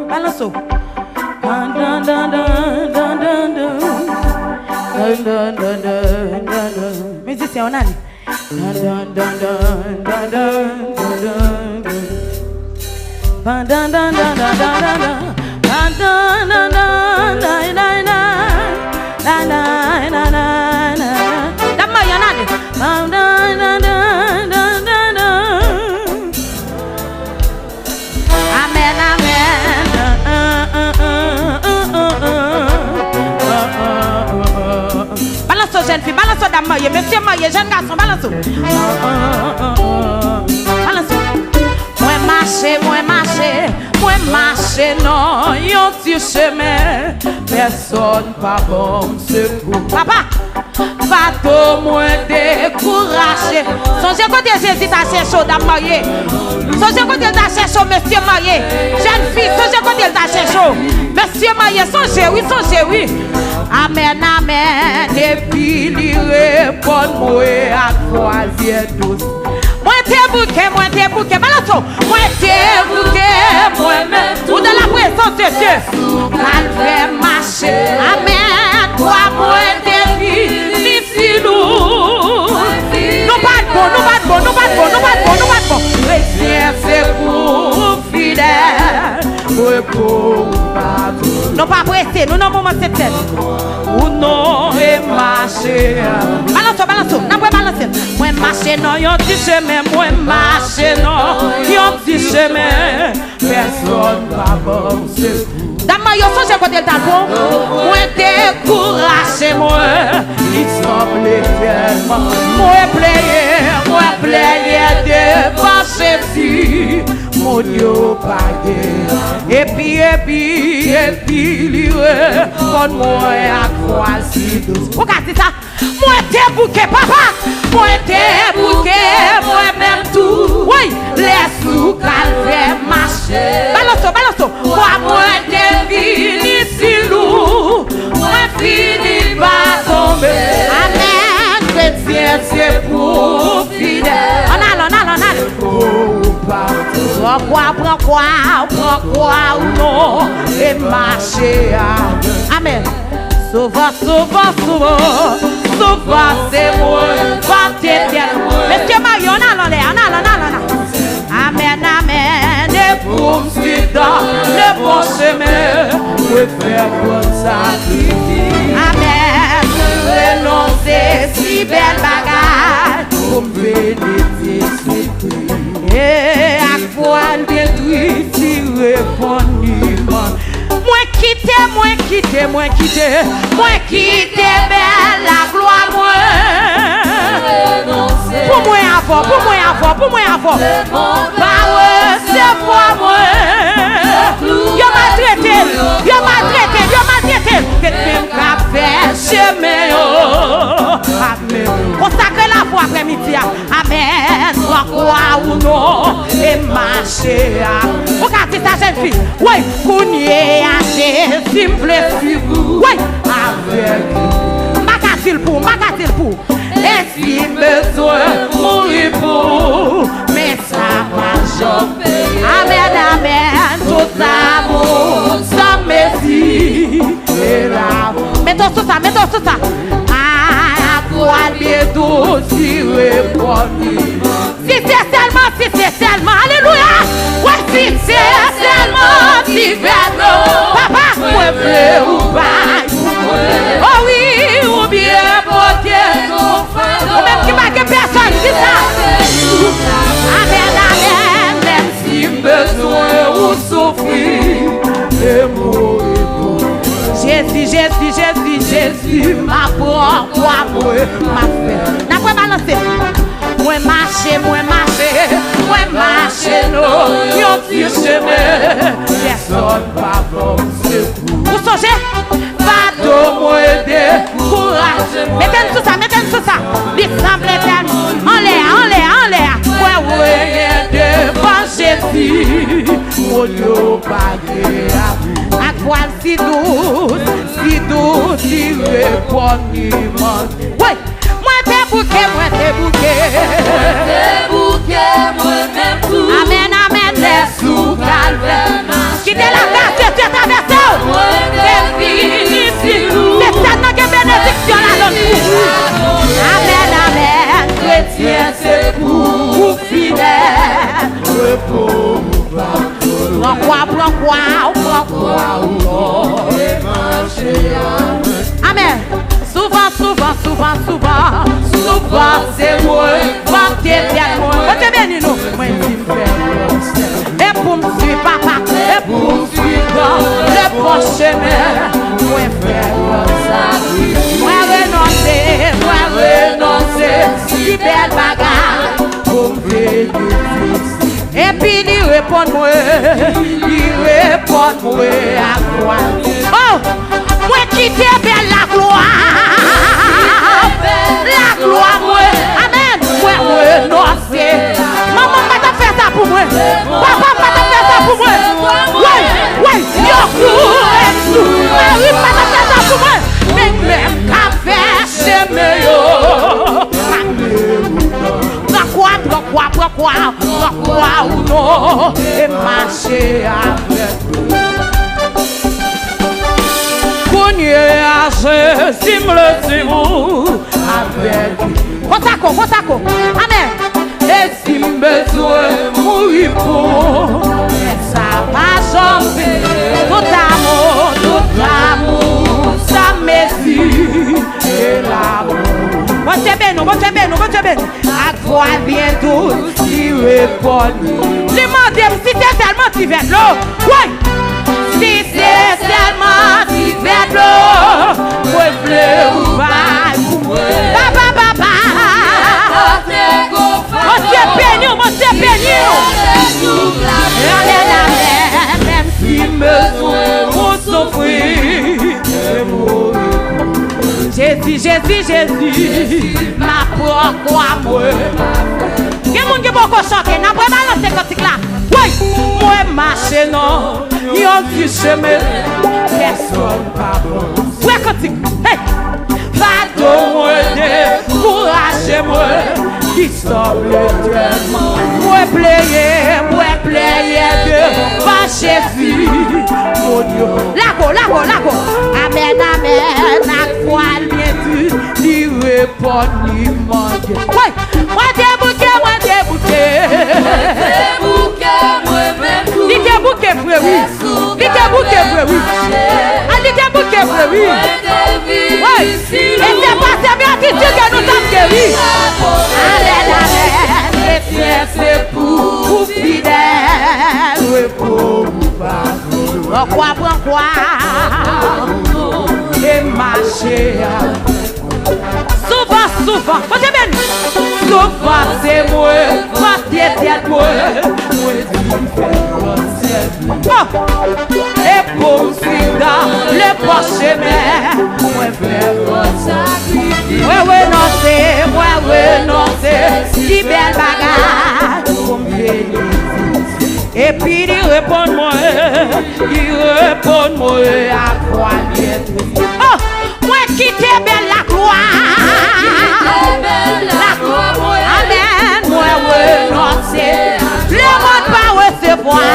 Balance. Musicien, on a dit. Amen, amen. Balance jeune fille, balance dame mariée, monsieur marié, jeune garçon, balance. Balance. Moi marcher, non, yon ti chemin, personne pas bon secours. Papa, pas tout moins découragé. Songez côté Jésus t'a cherché dame mariée. Songez côté t'a cherché monsieur marié. Jeune fille, songez côté t'a cherché. Monsieur marié, songez oui. Amen, amen. Et puis il répond moi à troisième douce. Moi t'es bouquet, balance. Moi t'es bouquet, moi-même. Ou de la présence de Dieu. Calvaire marcher. Amen. Toi, moi t'es ici nous. Nous pas bon. Chrétien c'est pour fidèle. Non pas pressé, nous n'avons pas cette tête. Ou non, et marcher. Balance, n'a pas balancé. Moi marcher non, yon petit chemin. Moi marcher non, yon petit chemin. Personne pas bon. Dame, yo songe côté le talpon. Moi découragé, moi. Il semblait tellement. Moi player devant Jésus. Mon Dieu, payé. Et puis, livré. Donne-moi à croire si douce. Regardez ça. Moi, t'es bouquet, papa. Moi, t'es bouquet. Moi-même tout. Oui, laisse-nous calvaire marcher. Balance. Moi, t'es fini si lourd. Moi, fini pas tomber. Amen. Chrétien, c'est pour fidèle. On a. Prends quoi ou non et marcher. Amen. Sauva, c'est moi, pas t'éternel. Monsieur Mario, on a. Amen. Et pour me suivre dans le bon chemin, je faire comme ça. Amen. Renoncer si belle bagarre pour me bénéficier. Et à quoi détruire si répondre. Moi quitter belle la gloire moi. Pour moi avant, pour moi avant, pour moi avant. Bah ouais, c'est pour moi. Yo maltraité, yo maltraité, yo maltraité. Que même qu'a fait chemin yo. Amen. Consacrez la foi après-midi. Amen. Croire ou non et marcher. Regardez ta jeune fille. Oui, cougner à Jésus me figure. Oui, avec magatil pour. Et si besoin mourir pour, mais ça va jamais. Amen, amen, tout amour, sans messie et l'amour. Mettons tout ça. À poil bientôt, si répondre. Si c'est seulement, alléluia. Ouais, si c'est seulement, si vraiment, papa, moi bleu ou pas. Oh oui, ou bien porter. Ou même qui marque personne, dis ça. Amen, amen, même si besoin ou souffrir et mourir. Jésus, ma propre moi, ma fête. N'a pas balancé. Moi marcher, non, yon petit chemin. Personne pas comme secours. Vous songez? Bateau moi aider, courage. Mettez tout ça. Il semble tellement en l'air. Ouais, devant Jésus, mon Dieu, pas grave. À poil si douce, il répond, il monte. Ouais, moi t'es bouquet. Moi-même tout. Amen, les sous calvaire. Quittez la grâce, tu es traversé. C'est fini, c'est tellement que bénédiction la donne. Amen, chrétien, c'est pour fidèle. Prends quoi, amen. Souvent, c'est moi, porter bien moi. Portez bien nous, moi et pour me suivre papa, et pour me suivre le bon chemin, moi faire comme ça. Moi renoncer, si belle bagarre, pour me bénéficier. Et puis il répond moi à quoi. Oh, moi quitter belle la gloire. La gloire, moi. Amen. Moi, renoncer. Maman, pas te faire ça pour moi. Papa, pas te faire ça pour moi. Oui, yo, oui, pas te faire ça pour moi. Mais même qu'à faire chemin, yo. Pourquoi ou non et marcher avec Cogner à Jésus me vous avec Consacre. Amen. Et si besoin mourir pour, ça va jamais. Tout amour, ça messie et l'amour. Montez bien. À toi bientôt, il répond. Demandez-moi si c'est tellement divers l'eau. Oui. Si c'est tellement divers l'eau. Moi, bleu ou pas. Papa. Montez béni. Même si besoin pour souffrir. Jésus, ma propre moi. Il y a des gens qui vont chanter, n'a pas balancer cantique là. Oui, moi marcher non, il y a un petit chemin, personne pas bon. Oui, cantique, hey, pardon moi, courage-moi, qui semble tellement. Moi player de pas Jésus, mon Dieu. Lago. Amen, à quoi bien tu lui réponds, lui manque. Oui, moi t'es bouquet. Moi-même tout. Dis t'es bouquet, frère, oui. Oui. Et c'est pas cette béatitude que nous sommes guéris. Amen. C'est pour fidèle. Pourquoi et marcher. Souvent, Souvent c'est moi, ma tête moi. Et pour le prochain moi faire ouais non c'est si belle bagarre pour me bénir. Et puis il répond moi à quoi oh moi quitter belle la gloire amen moi non c'est le monde pas recevoir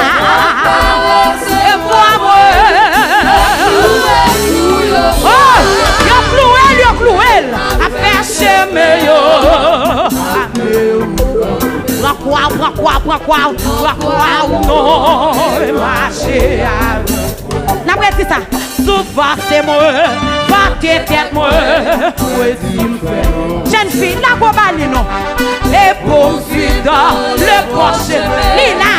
oh yo clouel a faire chemin yo quoi non marcher n'après ça souvent c'est moi pas tête moi jeune fille la go bali non et pour dans le prochain lila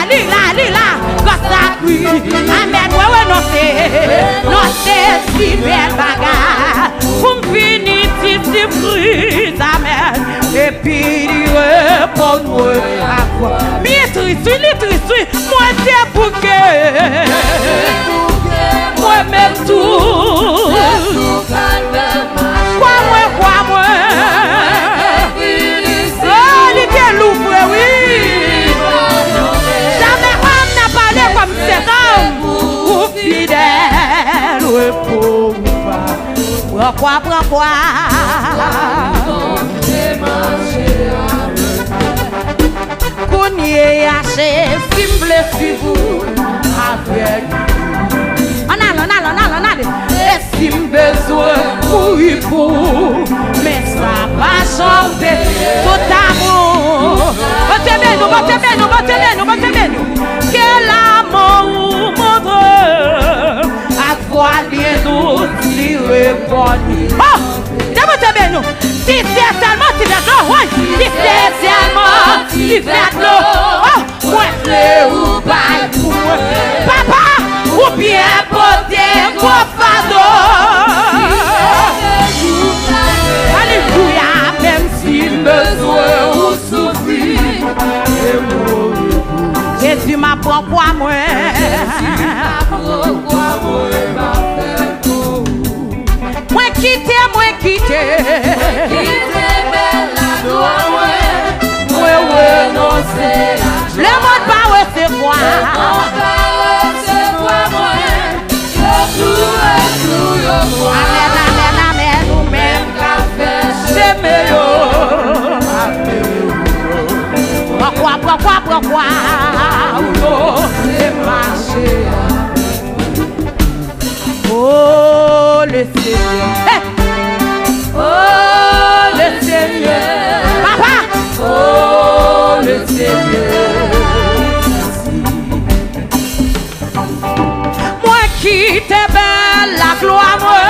gossa oui amen ouais non c'est si belle bagarre pour finir si fruit amen et puis répond moi à quoi triste moi c'est bouquet moi même tout quoi moi oh l'idée l'ouvre oui jamais homme n'a parlé comme cet homme ou fidèle ou pourquoi qu'on y est aché simple si vous avec on et si besoin pour mais ça va chanter tout amour nous que l'amour montre à quoi bien nous s'y répondre oh nous si c'est seulement si fait l'eau oui si c'est seulement si fait l'eau oh moi ou pas papa ou bien porter vos fardeaux alléluia même si besoin ou souffrir Jésus m'a pourquoi moi quitter le monde va recevoir amen nous même c'est meilleur pourquoi c'est marché oh le Seigneur oh le Seigneur papa oh le Seigneur moi qui t'ai belle la gloire moi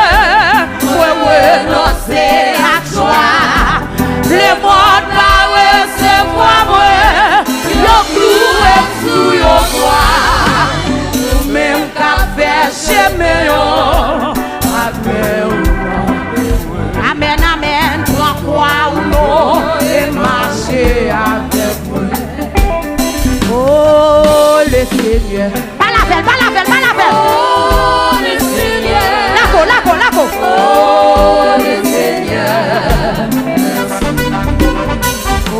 non c'est la joie le monde va recevoir moi yo cloué sous yo bois même qu'à faire chemin amen pourquoi ou non et marcher avec moi oh le Seigneur pas la belle oh le Seigneur la go oh le Seigneur oh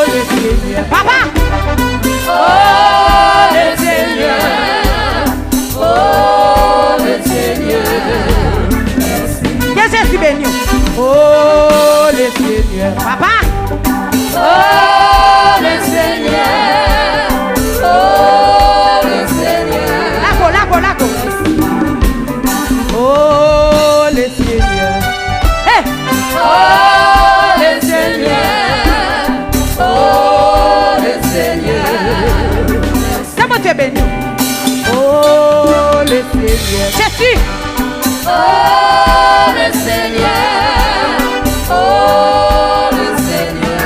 le Seigneur papa oh le Seigneur oh le Seigneur Jésus béni oh le Seigneur papa oh le Seigneur oh le Seigneur la go oh le Seigneur hey oh le Seigneur oh le Seigneur c'est mon Dieu béni oh le Seigneur Jésus oh le Seigneur oh le Seigneur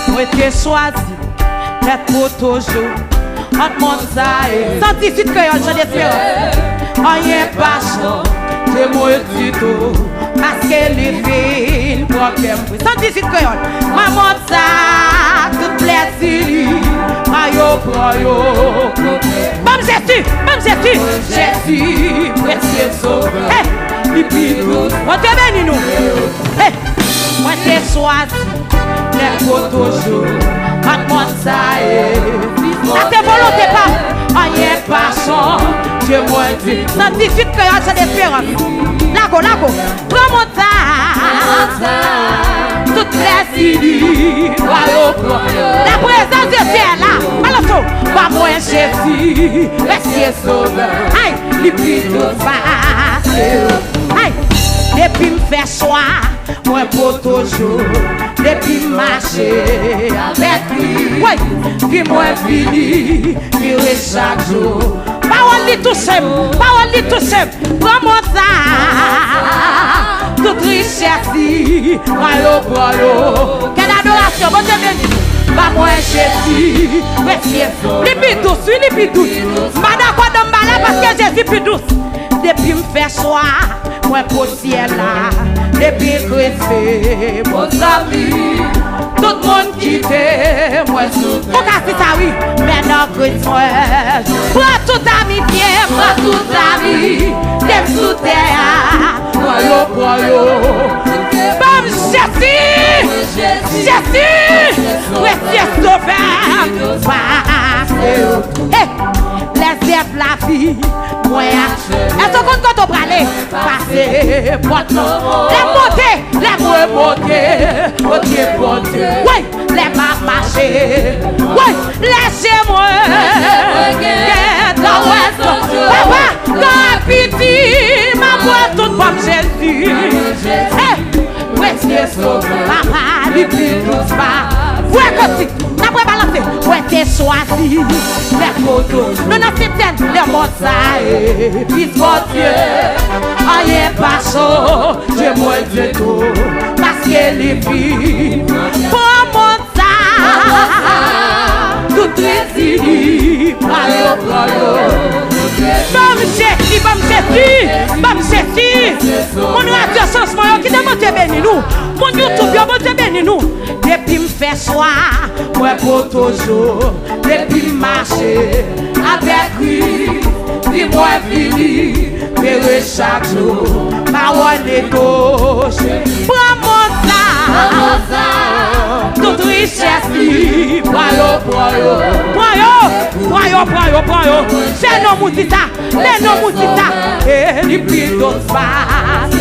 moi t'ai choisi d'être pour toujours entre mon saïd sans tissu de créole je l'espère rien pas chaud c'est moi du tout parce que les filles problème. 118 créole. Maman ça, tout plaisir. Ayo, ayo. Bam Jésus, Jésus, précieux sauveur. Hey, Lipidous, on te bénit nous. Hey, moi t'ai choisi, les photos jours. Maman ça est. Ça te volonté pas, rien passion. Dieu moi dit. 118 créole, c'est différent. Lago, prends mon tas. Toutes les idées, la présence de Dieu est là. Alors, pas moi, Jésus, restez sauveur. Aïe, les plus de face. Aïe, depuis me faire choix, moi pour toujours. Depuis marcher avec lui. Oui, puis moi fini, vivre chaque jour. Parole li tout simple, prends mon ça. Toute richesse, royo. Quelle adoration, bon Dieu béni. Pas moi Jésus, merci. Les plus douces. Madame quoi de malade parce que Jésus plus douce. Depuis me faire choix, moi pour ciel là. Depuis creuser, mon ami. Tout le monde quitte, moi sous. On casse ça oui, maintenant creuse moi. Prends toute amitié, prends toute amie. T'aimes sous terre, royo. Bam Jésus, précieux sauveur. Les zèbres la vie, moi. Est-ce qu'on compte quand on pralait? Passer, les monter. Oui, les marcher. Oui, laissez-moi. Papa, quand piti, ma voix toute comme Jésus. Précieux sauveur. Papa, lui plus douce pas. Ouais, comme après balancer, ouais, t'es choisi. Les photos, non, c'est les mosaïques. Fils mon Dieu, rien pas chaud. Dieu, moi, Dieu, tout. Parce que les filles, pour mon ça, tout réside. Bam Jésus. Mon radio changement, qui demande de bénir nous. Mon YouTube, bon Dieu bénir nous. Depuis me faire choix, moi pour toujours. Depuis marcher avec lui, puis moi fini, mais chaque jour, parole est gauche. Prends mon ça, toute richesse, prends-yo. C'est nos moutita, et les plus d'autres faces.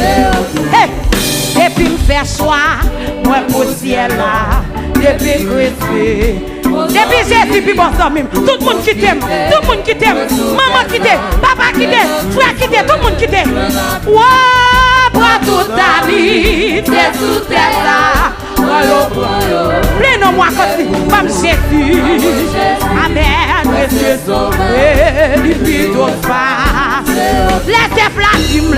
Et puis me faire choix, moi pour ciel là, depuis Christ. Depuis Jésus, puis bon sang même. Tout le monde qui t'aime, maman qui t'aime, papa qui t'aime, frère qui t'aime, tout le monde qui t'aime. Ouah, prends toute ta vie, t'es sous terre là. Prenons-moi comme si, comme Jésus. Amen, précieux sauveur, les plus d'autres faces. Les déflames,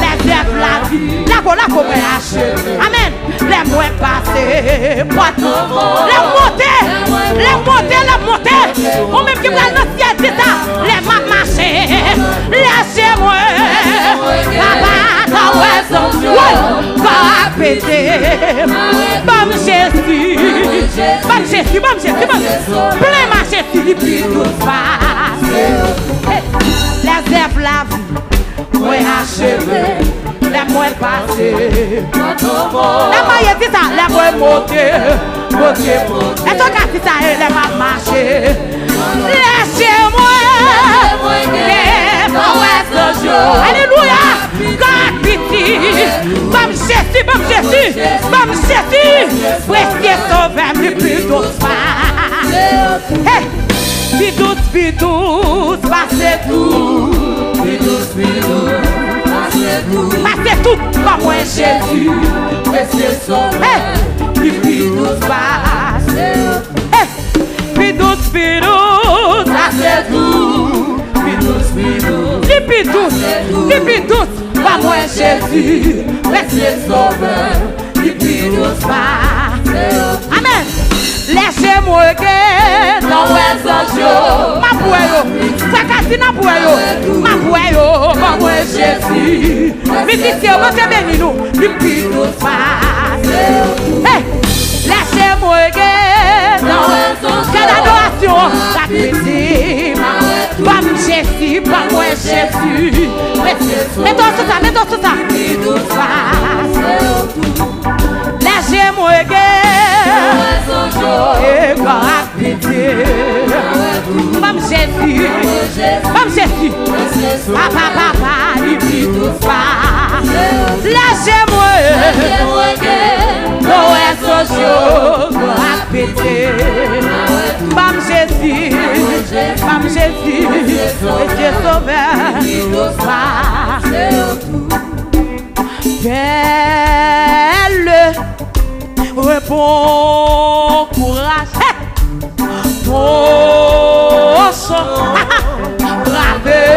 la commerce. Amen, les moins passés, les montées. On même qui prend notre ciel, c'est ça. Les marchés, laissez-moi. Papa, dans ouais, pété. Bam Jésus. Plein marché, il plus tout face. Les zèbres la vie, moi achevé, les moins passés. La maille dit ça, les moins montés. Et toi, quand tu as les mal marché, laissez-moi. Alléluia. God piti. Bam Jésus. Précieux sauveur, le plus douce face. Hey, bidouce, passez tout. Passez tout, comme moi Jésus. Précieux sauveur, hey, le plus douce face. Hey, bidouce, passez tout. Bidouce, comme moi Jésus. Précieux sauveur. Amen. Laissez-moi que dans les anges, ma boueille, ça casse ma boueille, pas moi Jésus. Jésus. Musicien, vous êtes bénis nous. Lui plutôt facile. Hey, laissez-moi quelle adoration, la critique. Pas Jésus, pas moi Jésus. Mettons tout ça, mettons tout ça. Laissez-moi et Pam Jésus, papa, il vit tout ça. Lâchez-moi, Noël social, Pam Jésus, et Dieu sauveur, quel bon courage. Mon sang, rappelle-le,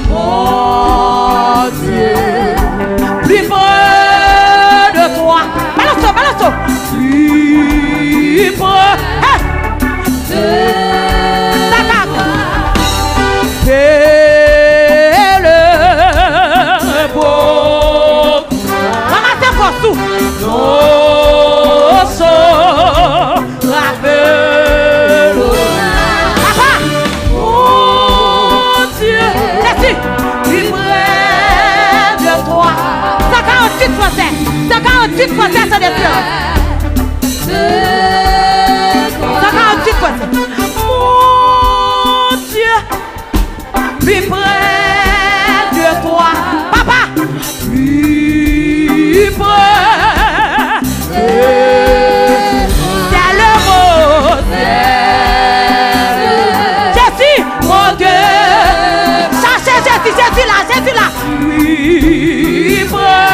mon Dieu, plus près de toi. Balance, balance, plus près de ta carte. C'est le beau. Ramassez pour tout. Tu te fais ça de cœur. Mon Dieu, plus près de toi, papa, plus près. C'est le mot. Jésus, mon Dieu, cherchez Jésus, Jésus là, Jésus là. Plus près.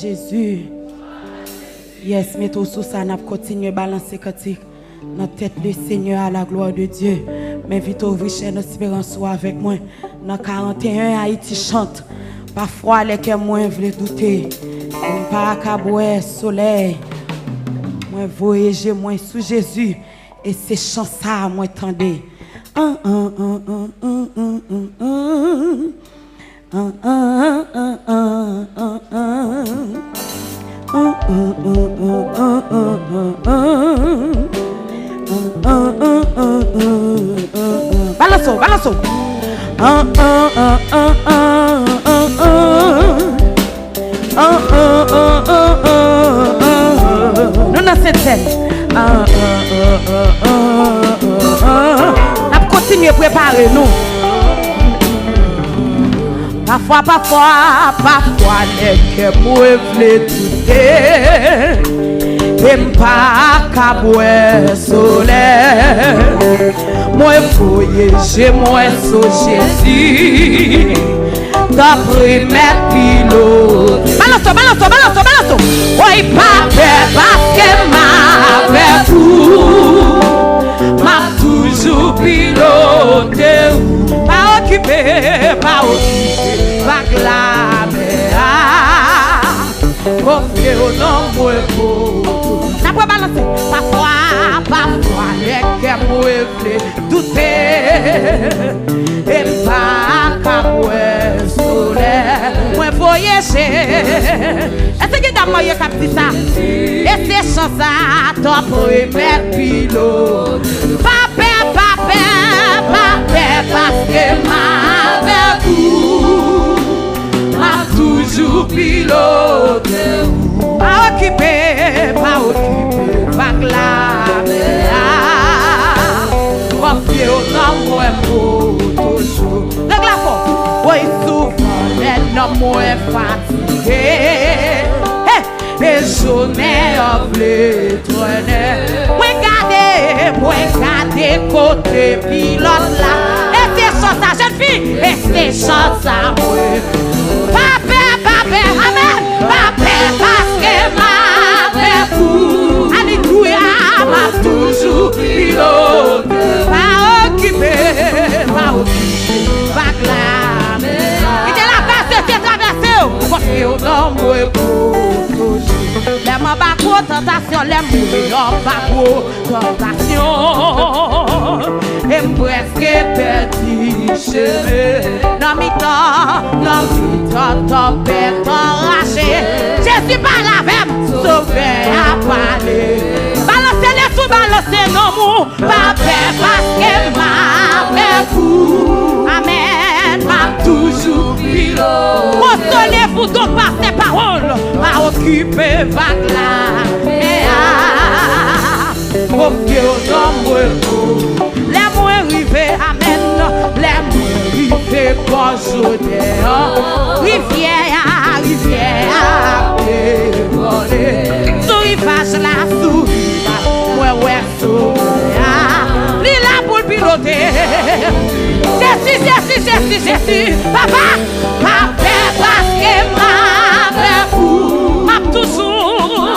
Jésus. Yes, mettons sous ça, n'a continué à balancer cantique. Notre tête le Seigneur à la gloire de Dieu. Mais vite ouvrir chaîne espérance soit avec moi. Dans 41 Haïti chante. Parfois les que moins veulent douter. On pas caboué soleil. Moi voyager moins sous Jésus et c'est chant ça moi tendez. Balanço, balanço. Nous dans cette scène. On continue à préparer nous. Parfois, les que moi vle tout et m'pas caboué soleil. Moi voyager, moi so Jésus. D'après mes pilotes. Balance. Oui, papa, parce que m'avait vous. M'a toujours piloté. Pas occupé. Pas clamer. Confié au nom de vous. Ça peut balancer. Parfois, les cœurs m'ouvrent douter. Et pas caboué soleil. Moi voyager. Est-ce que d'abord il y a dit ça? Et c'est chose à toi pour mes pilotes. Papa, parce que m'avait vous. M'a toujours piloté. Pas occupé, pas clamer. Confié au nom de toujours. Le glafon, oui, souvent les hommes sont fatigués. Et journée oblée tourner. Regardez côté pilote là. Et c'est chose à jeune fille. Et c'est chose à moi. Papa, amen. Papa, parce que m'avait vous. Alléluia, m'a toujours pilote. Pas occupé, pas clamer. Il est la base de tes traversées. Confié au nom de toujours. Les mains bas pour tentation, les mains bas pour tentation. Et presque perdu chemin. Dans mi-temps, bête enragée. Jésus parle avec sauvé à parler. Balancez-les sous, balancez nos mots. Papa, parce que m'avait vous. Amen, m'a toujours pilote. Consolez-vous donc par ces paroles. M'a occupé vague là. Confié au nom de vous. Les moins rivés, amen. Les moins rivés, bonjour dehors. Rivière, dévolée. Sous rivage là, sous rivage. Ouais, sous rivage. Lila pour le piloter. Jésus. Papa, parce que m'avait vous. M'a toujours.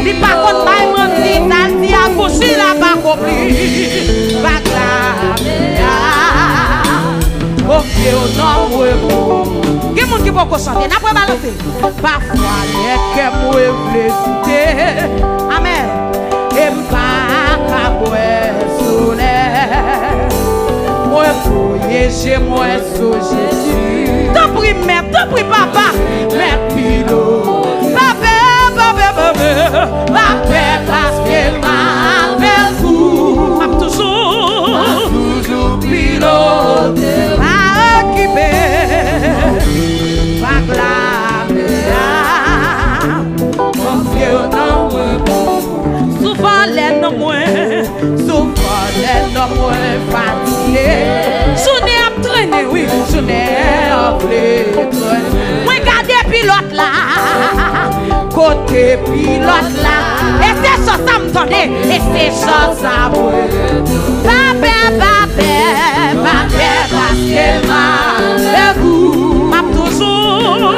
Li pas contre maïman si ça dit à gauche, il a pas compris. Va clamer. Confié au nom de vous. Qui monde qui peut chanter? N'a pas balancé. Parfois, les cœurs m'ouvrent douter. Amen. Et m'pas caboué soleil. Moi voyager, moi sous Jésus. T'en prie, mère, t'en prie, papa. Mère pilote. Papa, parce que m'avait vous. M'a toujours piloté. Pas occupé. Pas clamer. Confié au nom de vous. Souvent les noms fatigués. Journée à traîner, oui. Journée à traîner. Regardez pilote là. Côté pilote là. Et c'est ça, ça me tendait. Et c'est ça, ça me. Papa, parce que m'avait vous. M'a toujours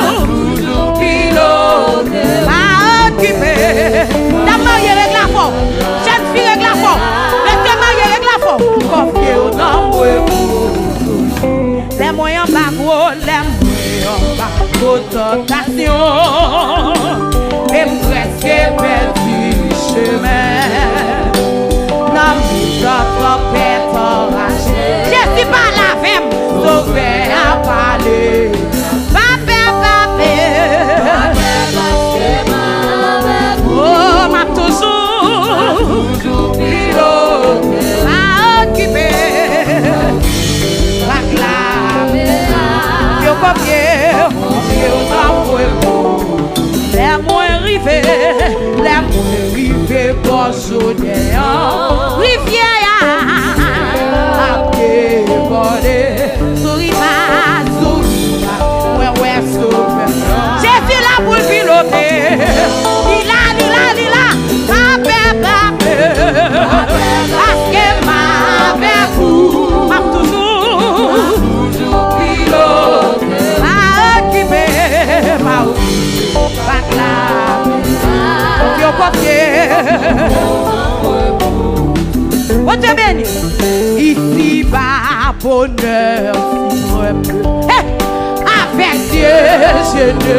pilote. Pas occupé. T'as marié avec la forme. Jeune fille avec la forme. T'es marié avec la forme. Confié au nom de vous. Les moyens pas gros, les moyens pas gros tentation. Et presque perdu chemin. Dans notre pète enragée. Je suis pas la femme, sauvé à parler. Papa. Oh, m'a toujours piloté. M'a occupé. La clame. Yo copié au nom de vous. Les moins rivés, bonjour dehors. Rivière à dévoler. Sous rivage, Oh Dieu béni. Ici bas bonheur avec Dieu je ne.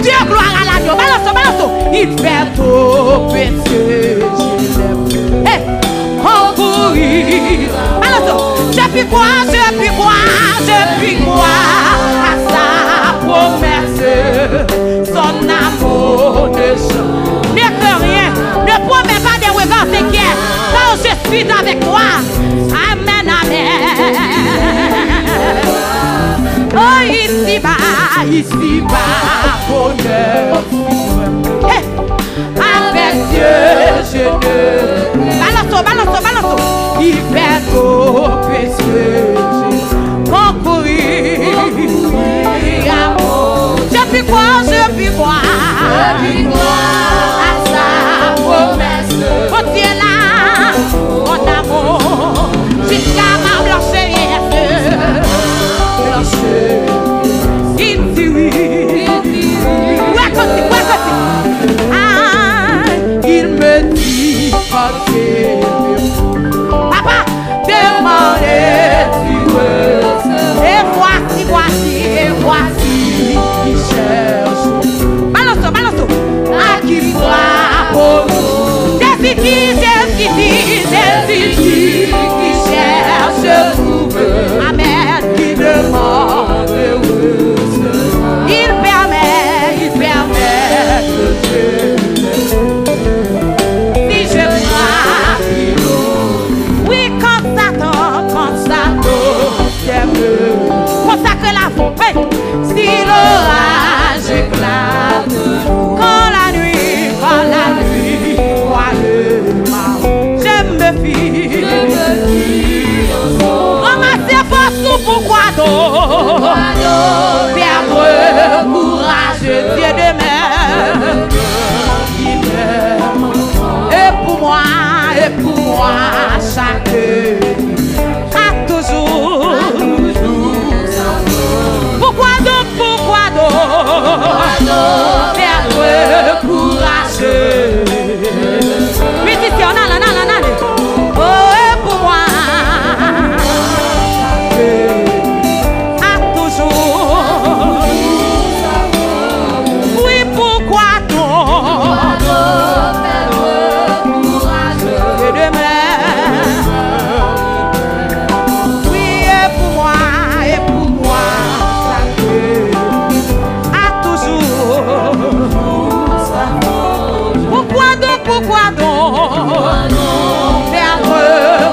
Dieu gloire à l'agneau. Balance, balance. Il fait tout péché je l'aime. Encourir. Balance. Je puis croire, je puis croire, je puis croire à sa promesse. Son amour ne change. Ne fait rien. Ne promet pas de regards t'inquiète. Quand je suis avec toi. Amen, amen. Oh, ici bas, bonheur. Hey. Avec Dieu, je ne. Balance, balance, balance. Il fait tout péché. Concourir. Je puis croire, je puis croire. À sa promesse. Oh, Dieu là, mon amour. Jusqu'à ma blancheur. Il dit oui. Il me dit papa, demandez tu veux. Et voici, voici, et voici qui cherche. Balance, balance. À qui frappe au nous. Jésus qui cherche trouve. Amen. Qui demande il permet que je. Si je frappe, oui, quand Satan t'aime, consacre la faute. Si l'orage éclate, quand la nuit, voit le mal, je me fie. Ramasser partout, pourquoi donc perdre courage, Dieu de même. Et pour moi, chaque a toujours. Pourquoi donc perdre courage? Oui, si on a la. Oh, et pour moi, a toujours. Oui, pourquoi donc perdre courage de demain? Oui, et pour moi, a toujours. Pourquoi donc perdre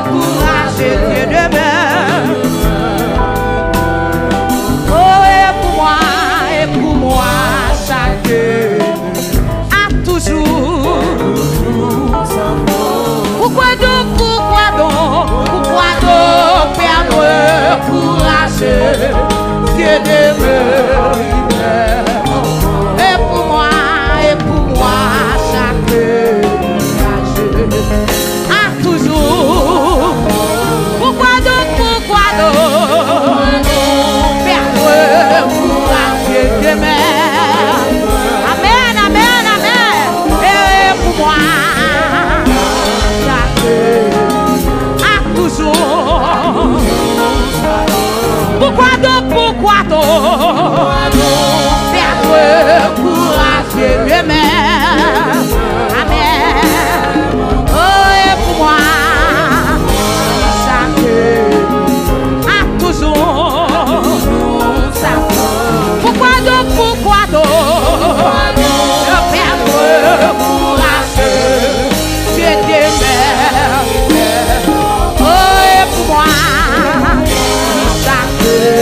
courage de demain? Oh, et pour moi, chacun a toujours. Pourquoi donc perdre courage Dieu demeure. Et pour moi, chacun a toujours. Pourquoi donc perdre courage demeure. Amen, amen, amen. Et pour moi, chacun a toujours. Pourquoi donc perdre courage demeure. Amen. Oh, et pour moi, chacun a toujours. Pourquoi donc perdre courage Dieu demeure. Oh, et pour moi, chacun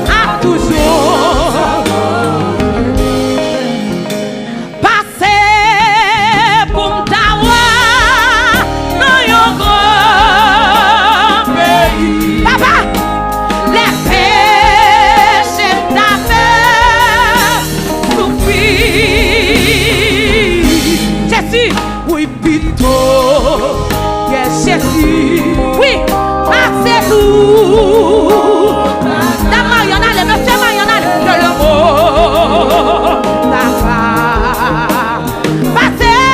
a toujours. Passez pour m'tavoir dans un grand pays. Papa, les péchés t'appellent souffrir. Jésus, oui, plutôt, yes, Jésus, oui, c'est tout. D'abord, il y en a les monsieur, il y en a le mot. Passez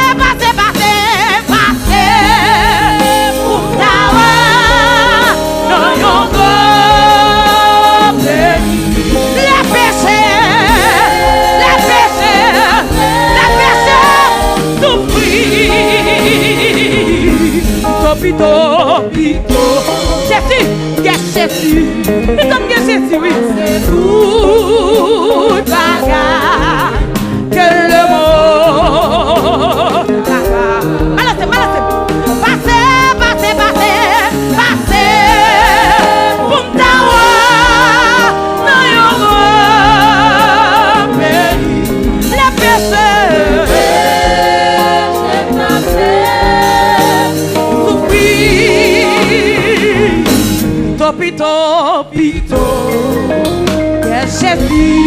Jésus, yes, Jésus. Nous sommes bien Jésus, oui. C'est tout bagarre que le mot. Malassez. Passez. Pour m'tawa, dans yon pays. Les pécheurs. Pito, yes, Jésus,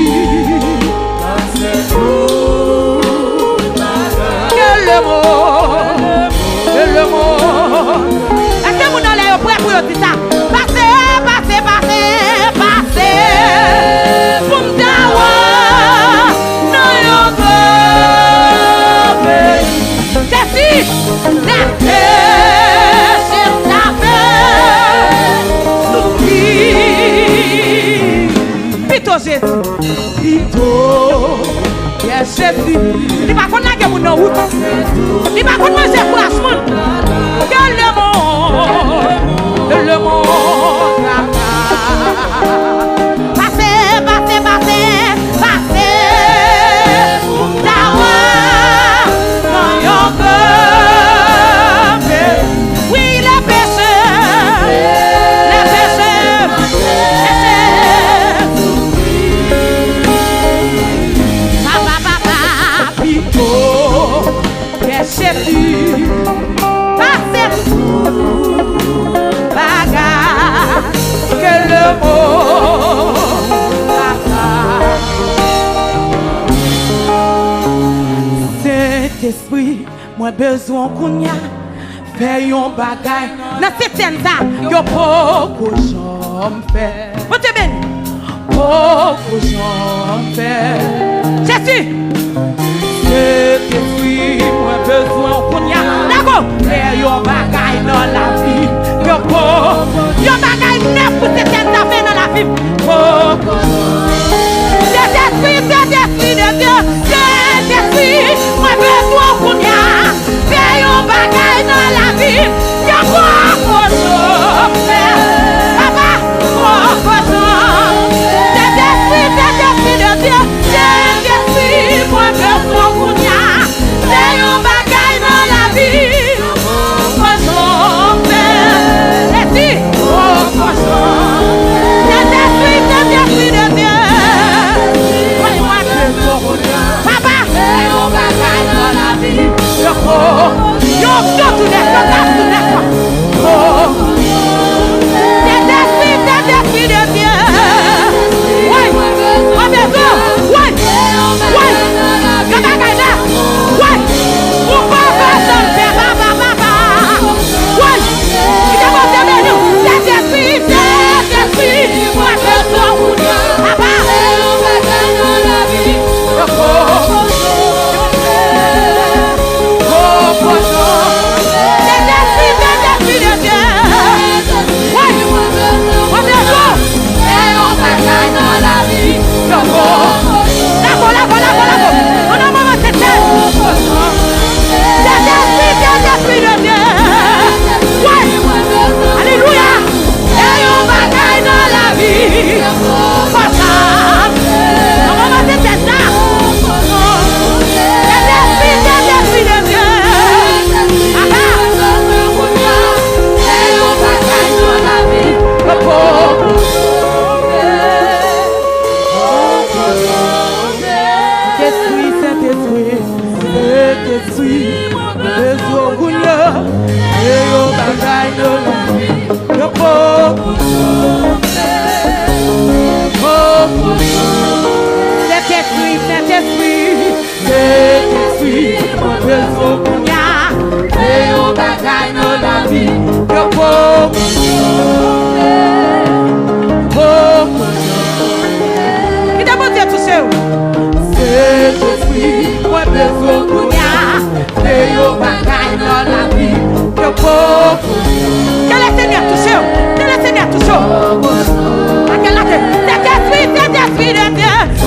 c'est tout, que le mot, est-ce que vous n'allez pas prêt pour dire ça? Passez, pour m'tawa, non yon pays, Jésus, la paix, sur ta paix. Pito Jésus, yes Jésus. Il va qu'on a que mon nom. Il va qu'on manger pour la semaine. Que le monde. Passez. Tawa, non yon cœur. Oui, les pécheurs. Jésus, passez tout bagarre que le mot Saint-Esprit, moi besoin qu'on y a fait un bagage. Dans cette scène ça, yo beaucoup j'en fais. Vous te bénis. Beaucoup j'en fais. Jésus. Saint-Esprit, moi besoin qu'on y a. D'accord. Mais yon bagaille dans la vie. Yon bagaille neuf pour cette scène ça fait dans la vie. Saint-Esprit de Dieu. Saint-Esprit, moi besoin qu'on y a. Mais yon bagaille dans la vie. Yon beaucoup j'en fais. Papa, beaucoup j'en fais. Saint-Esprit de Dieu. Saint-Esprit, moi besoin qu'on y a. C'est yon bagaille dans la vie. Beaucoup j'en fais. Et si, beaucoup j'en fais. Saint-Esprit de Dieu. Moi besoin qu'on y a. Papa, c'est yon bagaille dans la vie. Yon tout n'est pas là, tout n'est pas. Saint-Esprit de Dieu. Oui, moi besoin. Oui. Yon bagaille là. Oui. Ou pas s'en faire. Papa. Oui. Il est bon de nous. Saint-Esprit. Moi besoin qu'on y a. Papa. C'est yon bagaille dans la vie.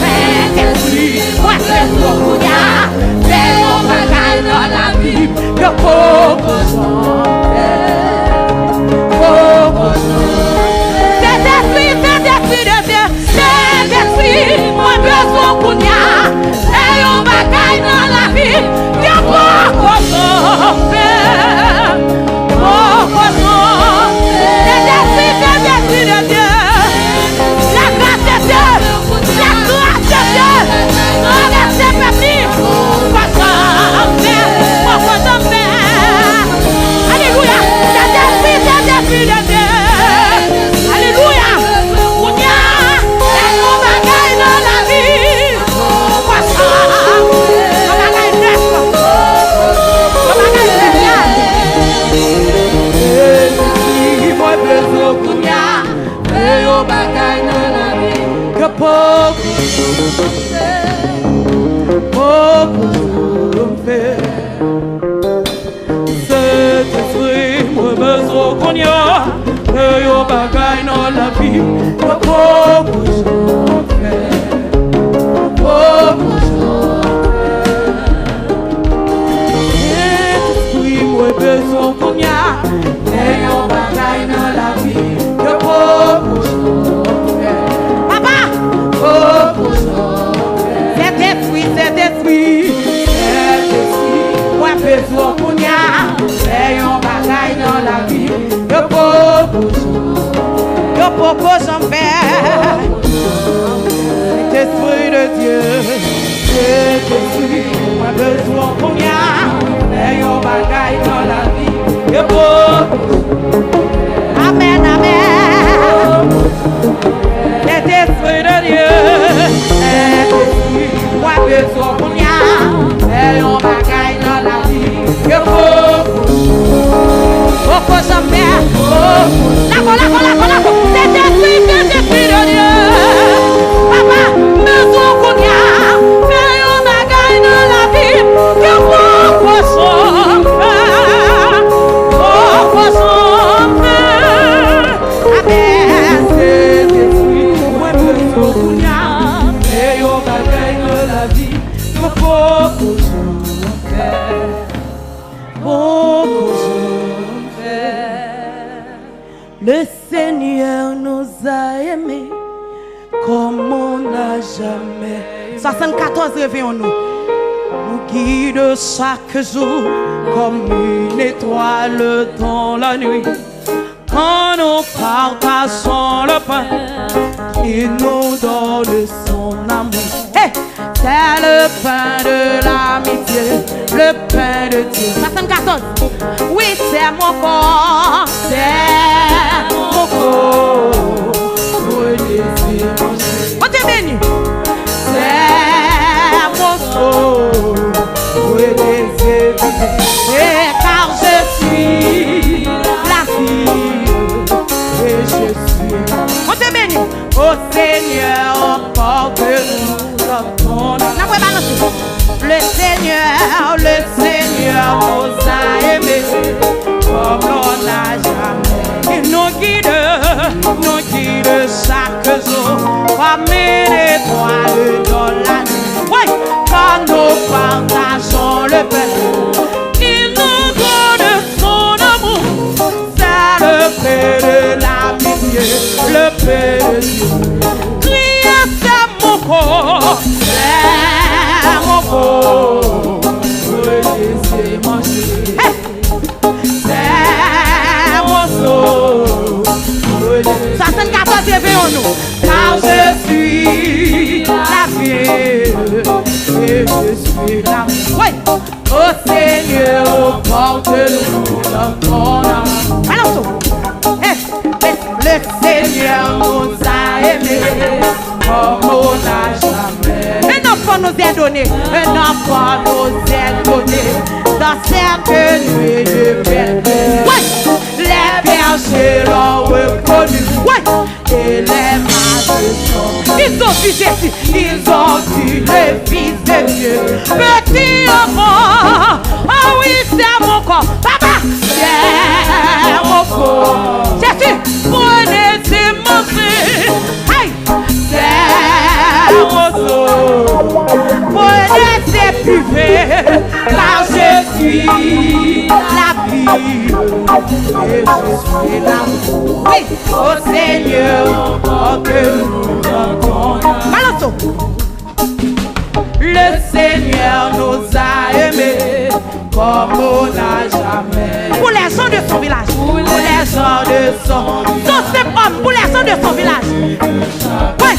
Saint-Esprit, moi c'est pour besoin qu'on y a, que yo bagaille dans la vie, yo beaucoup j'en fais, beaucoup j'en fais. Oui, moi besoin qu'on y a, que yo bagaille dans la vie, yo beaucoup j'en fais. Papa, Beaucoup j'en fais. c'est détruit. Moi besoin qu'on y a, que yo bagaille dans la vie, yo beaucoup Yo poco j'en fais. Esprit de Dieu, Saint-Esprit, moi besoin qu'on y a, et yon bagaille dans la vie, et beau. Amen, amen. Saint-Esprit de Dieu, Saint-Esprit, moi besoin qu'on y a, et yon bagaille dans la vie, et beau. Poco j'en fais. La c'est détruit de Dieu. Papa, besoin qu'on y a, fais un bagaille dans la vie. Que poco j'en fais. Poco j'en fais. Amen. Saint-Esprit, moi besoin qu'on y a, et yon bagaille dans la vie, et beau. Beaucoup j'en fais. Le Seigneur nous a aimés comme on n'a jamais. 74, réveillons-nous. Nous guide chaque jour comme une étoile dans la nuit. Quand nous partageons le pain, il nous donne son amour. Hey! C'est le pain de l'amitié, le pain de Dieu. 74. Oui, c'est mon corps, c'est mon corps. Laissez manger. On te bénit. C'est mon corps. Laissez vivre. Et car je suis la fille Et je suis on te bénit. au Seigneur, porte-nous dans ton âme. N'a pas balancé. Le Seigneur nous a aimés comme on n'a jamais. il nous guide chaque jour comme une étoile dans la nuit. Oui, quand nous partageons le pain, il nous donne son amour. C'est le pain de l'amitié, le pain de Dieu. Criez, c'est mon corps, c'est mon corps. Laissez manger. Hey! C'est mon corps. 74, réveillons-nous. Car je suis la vie et je suis l'amour. Oui. Au Seigneur, porte-nous dans ton amour. Allons, hey. Le Seigneur nous a aimés comme on n'a jamais. Un enfant nous est donné, un enfant nous est donné dans cette nuit de paix. Oui. Les bergers l'ont reconnu. Oui. Et les mages sont. Ils ont vu Jésus, ils ont vu le Fils de Dieu. Petit enfant, oh oui, c'est mon corps. Papa, c'est mon corps. Jésus, prenez et mangez. Aïe, c'est mon corps. Prenez et buvez, car je suis la vie et je suis l'amour. Oui, au Seigneur, porte-nous dans ton âme. Balançons. Le Seigneur nous a aimés comme on n'a jamais. Pour les gens de son village. Pour les gens de son homme, pour les gens de son village. Oui.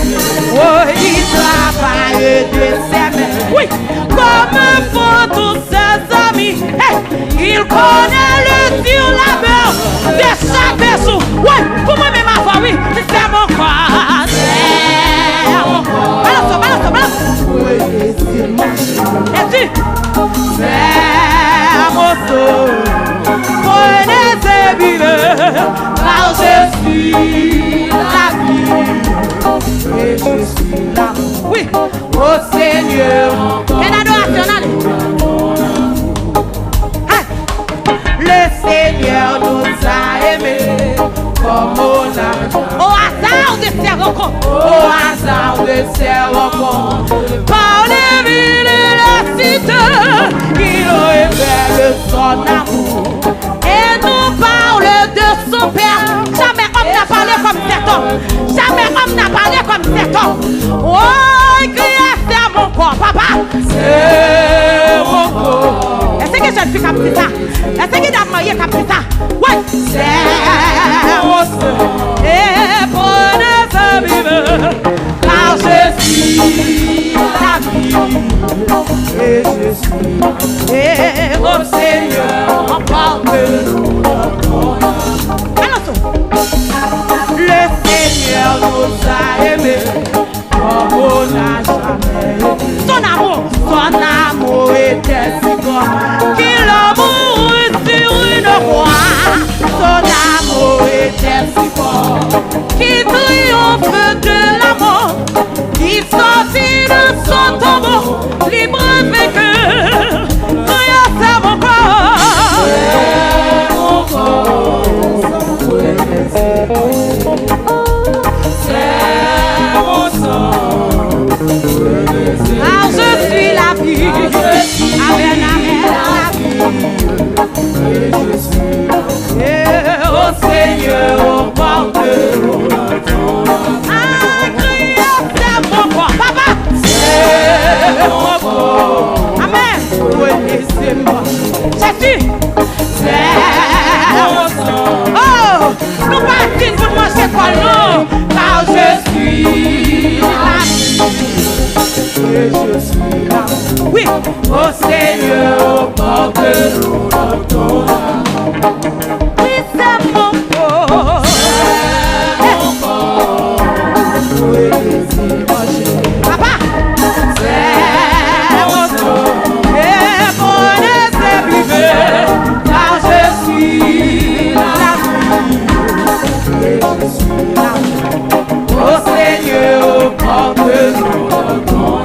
Oh, il travaille de ses mains. Oui. Comme font tous ses amis. Hey. Il connaît le dur labeur de chaque jour. Oui. Pour moi-même, ma foi, oui. C'est mon corps. C'est mon corps. Balançons, balançons. Et tu? C'est mon tour. Prenez et buvez, car je suis la vie et je suis l'amour. Oui, au Seigneur. Quelle adoration, allez. Le Seigneur nous a aimé, comme on a. Au hasard de ces rencontres, Au hasard de ces rencontres, par les villes et la cité, il révèle son amour. et nous parle de son Père. Jamais homme n'a parlé comme cet homme. Jamais homme n'a parlé comme cet homme. Oh, il crie, c'est mon corps, papa. C'est mon corps. Est-ce que je suis comme ça? Est-ce qu'il a marié comme ça? Ouais. C'est mon corps. et prenez sa vie, car je suis la vie. Et je suis Et au Seigneur, on parle de nous. Allons-y. le Seigneur nous a aimés, comme on n'a jamais aimé. Son amour Était si grand, qu'il a mouru sur une croix. son amour était si fort, Qui triomphe de la mort, qui sortit de son tombeau, libre vainqueur, rien c'est mon corps. c'est mon corps, c'est mon sang, Ah, je suis la vie, amen, amen, la vie. et je suis Et au Seigneur, on parle de nous. ah, crier, c'est mon corps, papa. C'est mon corps, Amen. connaissez-moi, Jésus, c'est mon sang, oh, nous partons pour manger quoi, non, car je suis la vie. et je suis là. Oui, Au Seigneur, on parle de nous dans ton âme. oui, c'est mon corps. Papa, c'est mon corps. Et prenez ses buvets, car je suis la vie. Au Seigneur, on parle de nous dans ton